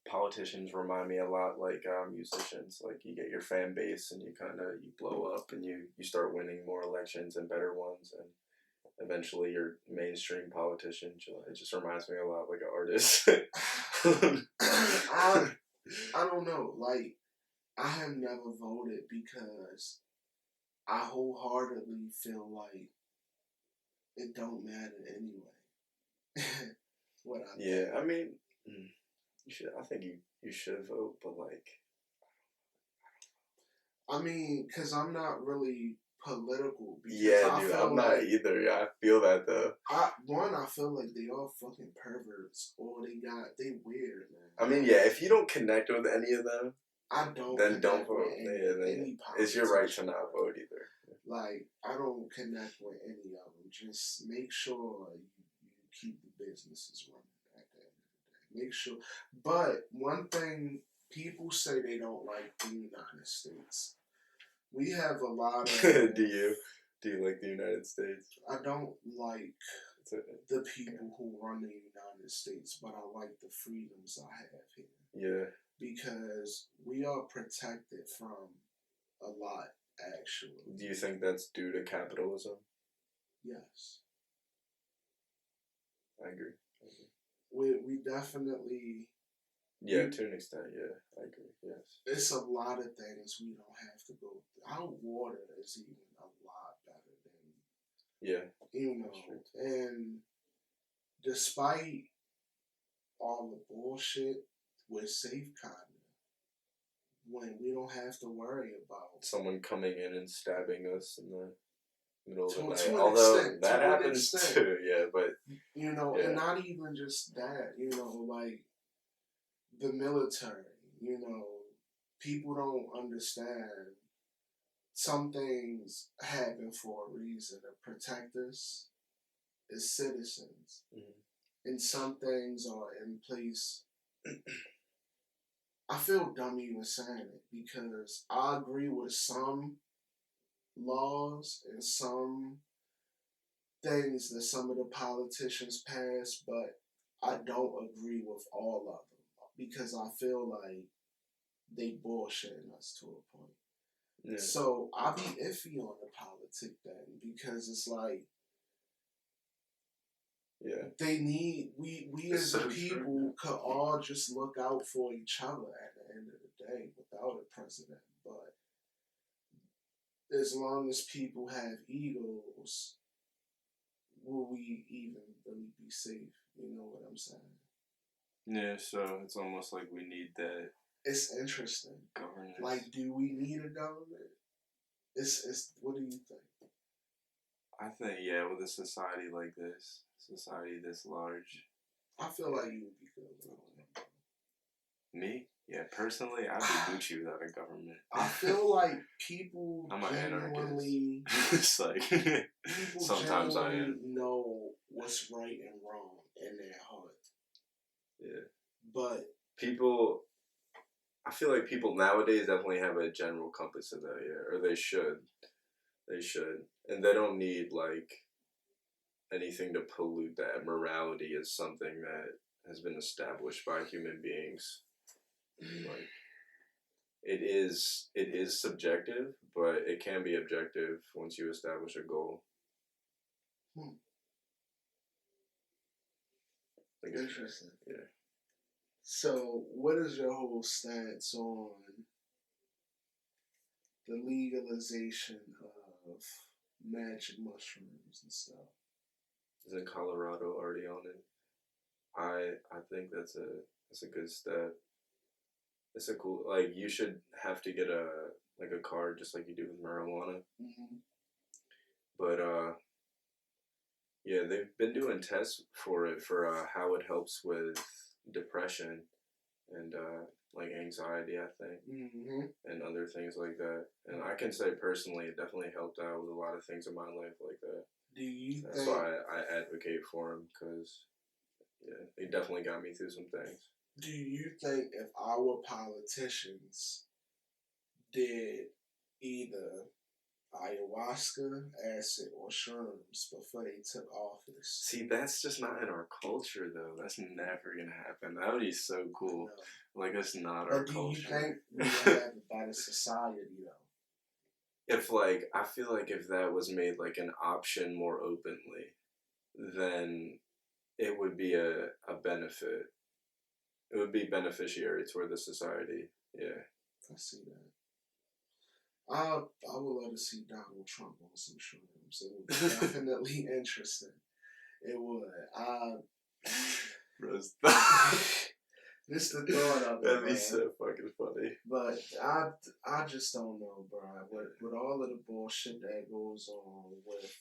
politicians remind me a lot like musicians. Like you get your fan base and you blow up and you start winning more elections and better ones and eventually you're mainstream politician. It just reminds me a lot like an artist. I don't know. Like I have never voted because I wholeheartedly feel like it don't matter anyway. What I think. I mean, you should. I think you should vote, but like, I mean, because I'm not really political. Yeah, dude, I'm not either. Yeah, I feel that though. I feel like they all fucking perverts, or they weird, man. I mean, yeah, if you don't connect with any of them, then don't vote. Then it's your right to not vote either. Like, I don't connect with any of them. Just make sure you keep the businesses running at the end of the day. Make sure. But one thing, people say they don't like the United States. We have a lot of... Do you like the United States? I don't like the people who run the United States, but I like the freedoms I have here. Yeah. Because we are protected from a lot, actually. Do you think that's due to capitalism? Yes. I agree. We definitely... Yeah, to an extent, yeah. I agree, yes. It's a lot of things we don't have to go through. Our water is even a lot better than... Yeah. You know, and despite all the bullshit, we're safe, kind of. When we don't have to worry about someone coming in and stabbing us in the middle of the night. Although extent, that happens too, yeah, but you know, and not even just that, you know, like the military, you know, people don't understand some things happen for a reason to protect us as citizens. Mm-hmm. And some things are in place. I feel dumb even saying it because I agree with some laws and some things that some of the politicians pass, but I don't agree with all of them because I feel like they bullshitting us to a point. Yeah. So I be iffy on the politic thing because it's like, yeah, they need we as a people could all just look out for each other at the end of the day without a president. But as long as people have egos, will we even really be safe? You know what I'm saying? Yeah, so it's almost like we need that. It's interesting. Governance. Like, do we need a government? It's what do you think? I think, yeah, with a society like this, society this large. I feel like you would be good with it. Me? Yeah, personally, I'd be Gucci without a government. I feel like people I'm genuinely... It's like, people sometimes I am. know what's right and wrong in their heart. Yeah. But... people... I feel like people nowadays definitely have a general compass of that, yeah. Or they should. They should. And they don't need, like... anything to pollute that morality is something that has been established by human beings. Like it is subjective, but it can be objective once you establish a goal. Like Interesting. Yeah. So, what is your whole stance on the legalization of magic mushrooms and stuff? Isn't Colorado already on it? I think that's a good step. It's a cool, like, you should have to get a card just like you do with marijuana. Mm-hmm. But yeah, they've been doing tests for it for how it helps with depression and like anxiety, I think, Mm-hmm. and other things like that. And I can say personally, it definitely helped out with a lot of things in my life like that. Do you That's why I advocate for them, because yeah, they definitely got me through some things. Do you think if our politicians did either ayahuasca, acid, or shrooms before they took office? See, that's just not in our culture, though. That's never gonna happen. That would be so cool. Like, it's not our culture. But do you think we would have a better society, though? If, like, I feel like if that was made, like, an option more openly, then it would be a benefit. It would be beneficiary toward the society. Yeah. I see that. I would love to see Donald Trump on some shrooms. It would be definitely interesting. It would. Rose. This the thought of it. That'd be so fucking funny. But I just don't know, bro. With all of the bullshit that goes on with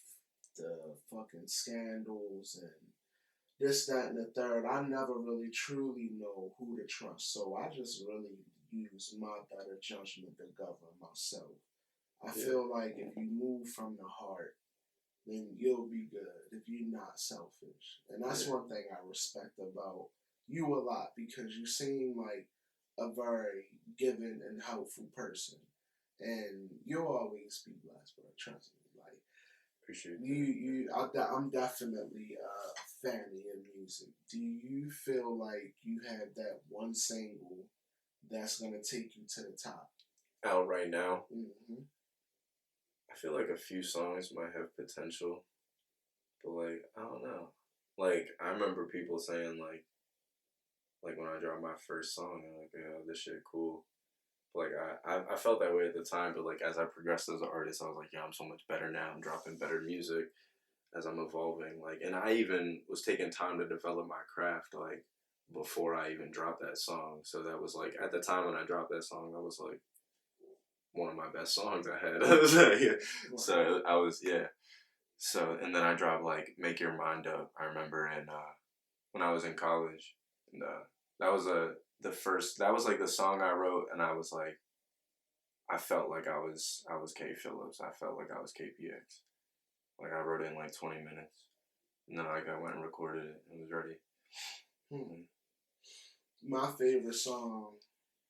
the fucking scandals and this, that, and the third, I never really truly know who to trust. So I just really use my better judgment to govern myself. I feel like if you move from the heart, then you'll be good if you're not selfish. And that's one thing I respect about you a lot, because you seem like a very giving and helpful person. And you'll always be blessed, bro. Trust me. Like, appreciate that. I'm definitely a fan of your music. Do you feel like you have that one single that's gonna take you to the top? Out right now? Mm-hmm. I feel like a few songs might have potential, but like, I don't know. Like, I remember people saying like when I dropped my first song, they're like, "Yeah, this shit cool." But like, I felt that way at the time, but like as I progressed as an artist, I was like, "Yeah, I'm so much better now. I'm dropping better music as I'm evolving." Like, and I even was taking time to develop my craft, like before I even dropped that song. So that was like, at the time when I dropped that song, that was like one of my best songs I had. So I was, yeah. So, and then I dropped like "Make Your Mind Up," I remember, and when I was in college, and that was that was like the song I wrote, and I was like, I felt like I was K.P.X. I felt like I was K.P.X. Like, I wrote it in like 20 minutes, and then like I went and recorded it and was ready. My favorite song,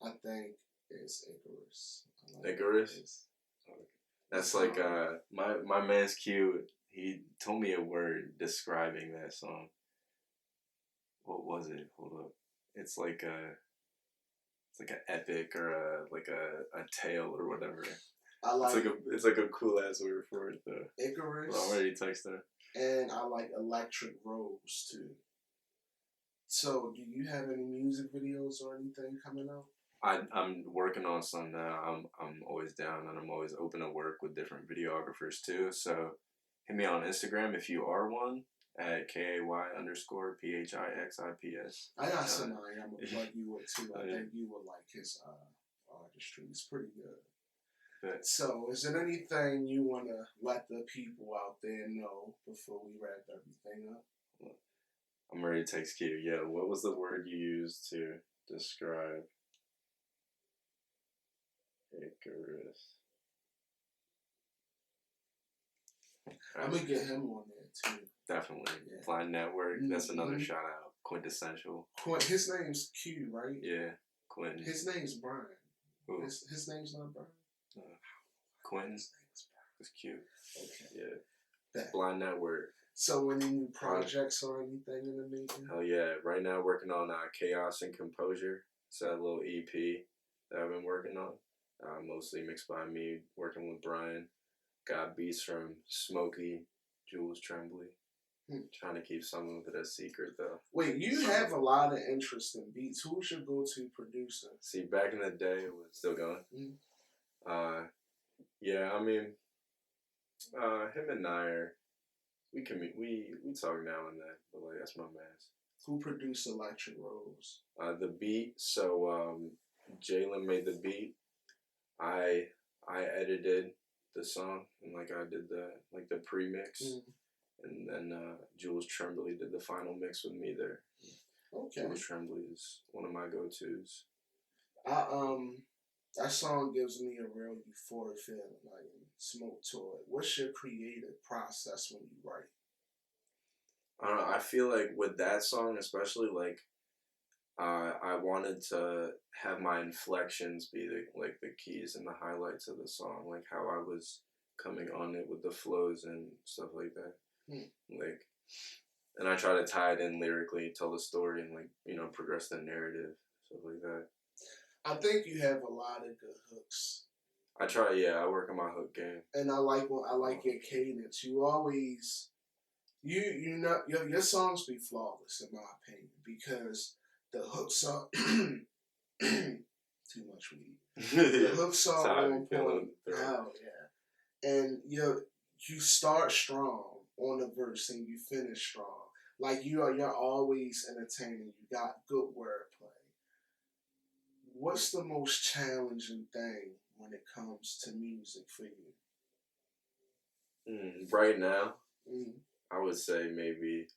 I think, is Icarus. Icarus? That's like, my man's Q, he told me a word describing that song. What was it? Hold up. It's like an epic, or a tale or whatever. It's like a cool ass word for it though. Icarus. Well, I'm already texting her. And I like Electric Rose too. So, do you have any music videos or anything coming out? I'm working on some now. I'm always down, and I'm always open to work with different videographers too. So hit me on Instagram if you are one, at KAY_PHIXIPS. I got somebody I'm gonna plug you with too. I think you would like his artistry. It's pretty good. But, so, is there anything you want to let the people out there know before we wrap everything up? I'm ready to text you. Yeah, what was the word you used to describe Icarus? I'm gonna get him on there too. Definitely. Yeah. Blind Network. That's another shout out. Quintessential. His name's Q, right? Yeah, Quentin. His name's Brian. Who? His name's not Brian. Quentin. His name's Brian. It's cute. Okay. Yeah. Blind Network. So any new projects or anything in the making? Hell yeah! Right now working on Chaos and Composure. It's that little EP that I've been working on. Mostly mixed by me, working with Brian. Got beats from Smokey, Jules Tremblay. Trying to keep some of it a secret though. Wait, you have a lot of interest in beats. Who's your go-to producer? See, back in the day, it was still going. Mm-hmm. Yeah, I mean, him and Nair, we talk now and then, but like that's my man. Who produced Electric Rose? The beat. So Jalen made the beat. I edited the song and like I did the pre-mix. And then Jules Tremblay did the final mix with me there. Okay. Jules Tremblay is one of my go-tos. That song gives me a real euphoric feeling, like smoke to it. What's your creative process when you write? I don't know. I feel like with that song, especially, like I wanted to have my inflections be the keys and the highlights of the song, like how I was coming on it with the flows and stuff like that. Like, and I try to tie it in lyrically, tell the story, and like progress the narrative, stuff like that. I think you have a lot of good hooks. I try, yeah. I work on my hook game, and I like your cadence. You always, you know, your songs be flawless in my opinion because the hooks are too much weed. The hooks are on point. Hell yeah, and you start strong on the verse and you finish strong. Like you're always entertaining. You got good wordplay. What's the most challenging thing when it comes to music for you? Right now, I would say maybe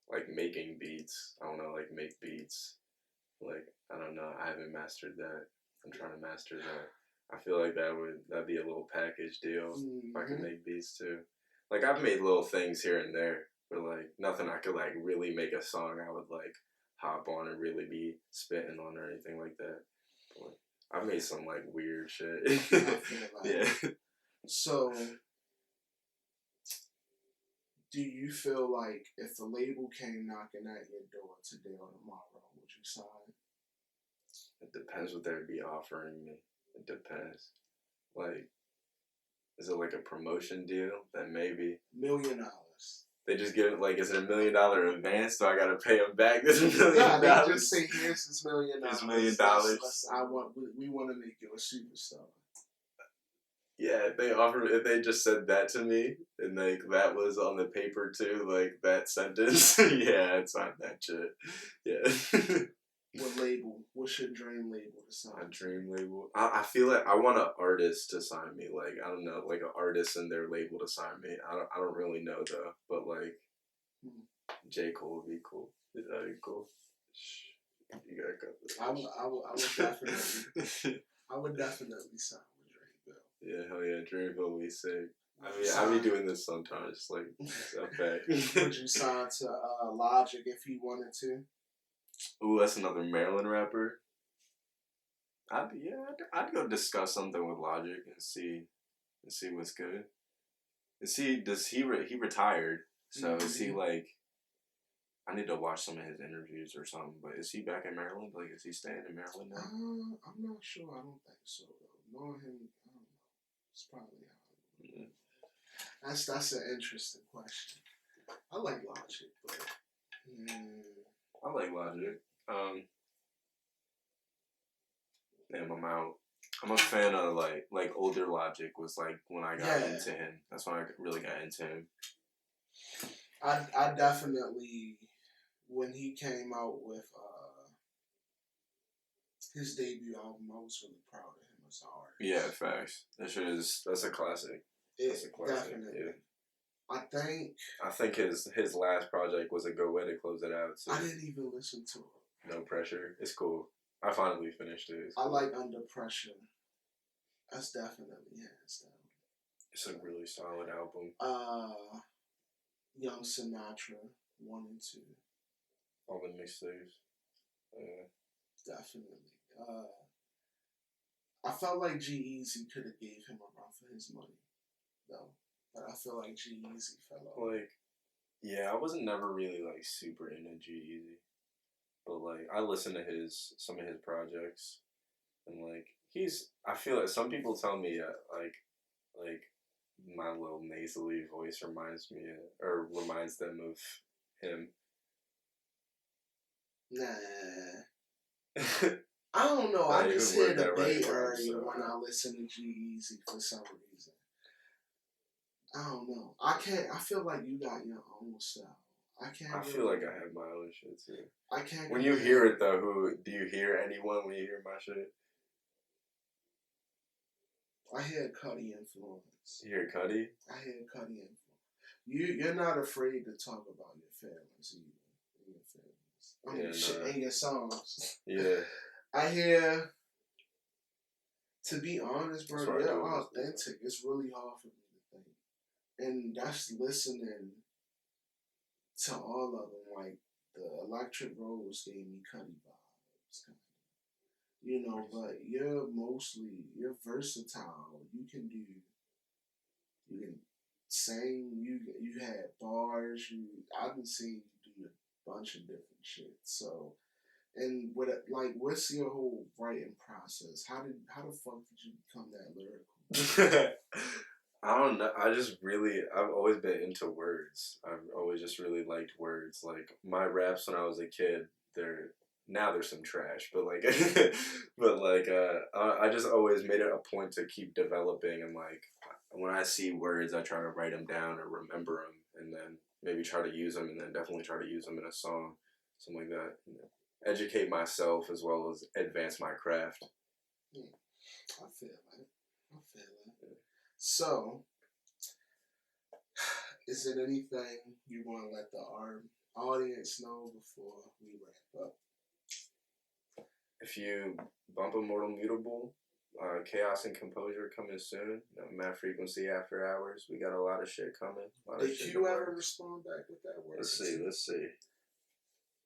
like making beats. I don't know, like make beats. Like I don't know. I haven't mastered that. I'm trying to master that. I feel like that'd be a little package deal if I could make beats too. Like I've made little things here and there, but like nothing I could like really make a song I would like hop on and really be spitting on or anything like that. But I've made some like weird shit. I feel like yeah. So, do you feel like if the label came knocking at your door today or tomorrow, would you sign? It depends what they'd be offering me. It depends. Like, is it like a promotion deal? Then maybe $1 million. They just give it like, is it $1 million advance? So I gotta pay them back this $1 million. Nah, they just say here's this $1 million. Here's $1 million. We want to make you a superstar. Yeah, if they just said that to me and like that was on the paper too, like that sentence, yeah, I'd sign that shit. Yeah. What label? What's your dream label to sign? My dream label? I feel like I want an artist to sign me. Like, I don't know, like an artist and their label to sign me. I don't really know though, but like J. Cole would be cool. That'd be cool. You gotta cut this. I would definitely sign with Dreamville. Yeah, hell yeah, Dreamville would be sick. I mean, I be doing this sometimes, like, it's a fact. Would you sign to Logic if he wanted to? Ooh, that's another Maryland rapper. I'd go discuss something with Logic and see what's good. He retired? So is he like? I need to watch some of his interviews or something. But is he back in Maryland? Like, is he staying in Maryland now? I'm not sure. I don't think so though. Knowing him, I don't know. It's probably out. That's an interesting question. I like Logic, but. I like Logic. Damn, I'm out. I'm a fan of like older Logic was like when I got into him. That's when I really got into him. I definitely, when he came out with his debut album, I was really proud of him as an artist. Yeah, facts. That's a classic. That's a classic. Definitely. Yeah. I think his last project was a good way to close it out. So. I didn't even listen to it. No Pressure. It's cool. I finally finished it. I like Under Pressure. That's definitely hands down. It's a really solid album. Young Sinatra 1 and 2. All the mixtapes. Definitely. I felt like G-Eazy could have gave him a run for his money, though. But I feel like G-Eazy fell off. Like, Yeah, I wasn't never really like super into G-Eazy, but like I listened to some of his projects, and like I feel like some people tell me like my little nasally voice reminds them of him. Nah. I don't know. I just hear the Bay Area when I listen to G-Eazy for some reason. I don't know. I feel like you got your own style. I feel like I have my own shit too. I can't. When you hear it though, do you hear anyone when you hear my shit? I hear Cudi influence. You hear Cudi? I hear Cudi influence. You're not afraid to talk about your feelings either. Your feelings. In your songs. Yeah. I hear. To be honest, bro, you're authentic. It's really hard for me to think, and that's listening to all of them. Like the Electric Rose gave me Cudi vibes, kind of. But you're versatile. You can sing. You had bars. I've been seeing you do a bunch of different shit. So. And what's your whole writing process? How the fuck did you become that lyrical? I don't know. I've always been into words. I've always just really liked words. Like my raps when I was a kid, they're some trash, but I just always made it a point to keep developing, and like when I see words, I try to write them down or remember them, and then maybe try to use them, and then definitely try to use them in a song, something like that. Educate myself as well as advance my craft. I feel that. Yeah. So, is there anything you want to let the audience know before we wrap up? If you bump Immortal Mutable, Chaos and Composure coming soon. Mad Frequency After Hours. We got a lot of shit coming. Did you ever respond back with that word? Let's see.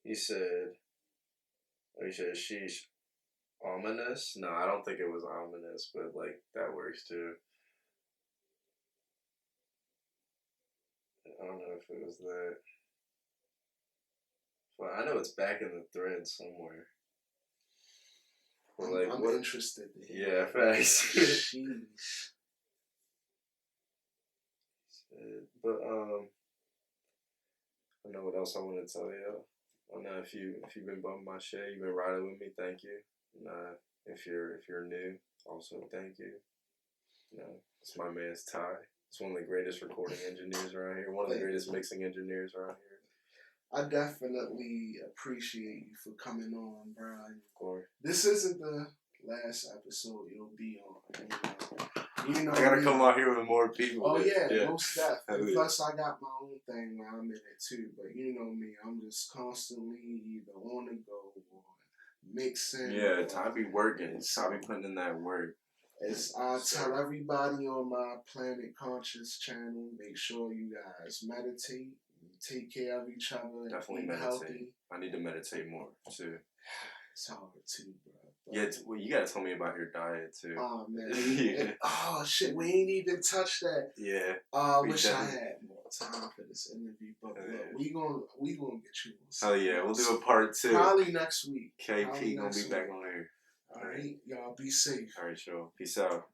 He said, sheesh, ominous? No, I don't think it was ominous, but like that works too. I don't know if it was that. But I know it's back in the thread somewhere. But I'm interested to hear. Yeah, facts. Sheesh. But I know what else I want to tell you. I know if you've been bumping my shit, you've been riding with me, thank you. And if you're new, also thank you. It's my man's Ty. It's one of the greatest recording engineers around here. One of the greatest mixing engineers around here. I definitely appreciate you for coming on, bro. Of course. This isn't the last episode you'll be on. I gotta come out here with more people. Oh yeah, most definitely. Plus, I got my own thing where I'm in it too. But you know me, I'm just constantly either on the go or mixing. Yeah, Ty be working. Ty be putting in that work. As I tell everybody on my Planet Conscious channel, make sure you guys meditate, take care of each other, definitely meditate. Healthy. I need to meditate more too. It's hard too, bro. Yeah, well, you gotta tell me about your diet too. Oh man, oh shit, we ain't even touched that. Yeah. I wish I had more time for this interview, but look, we gonna get you on. Hell yeah, we'll do a part 2. Probably next week. KP gonna be back on here. All right, y'all be safe. All right, y'all. Peace out.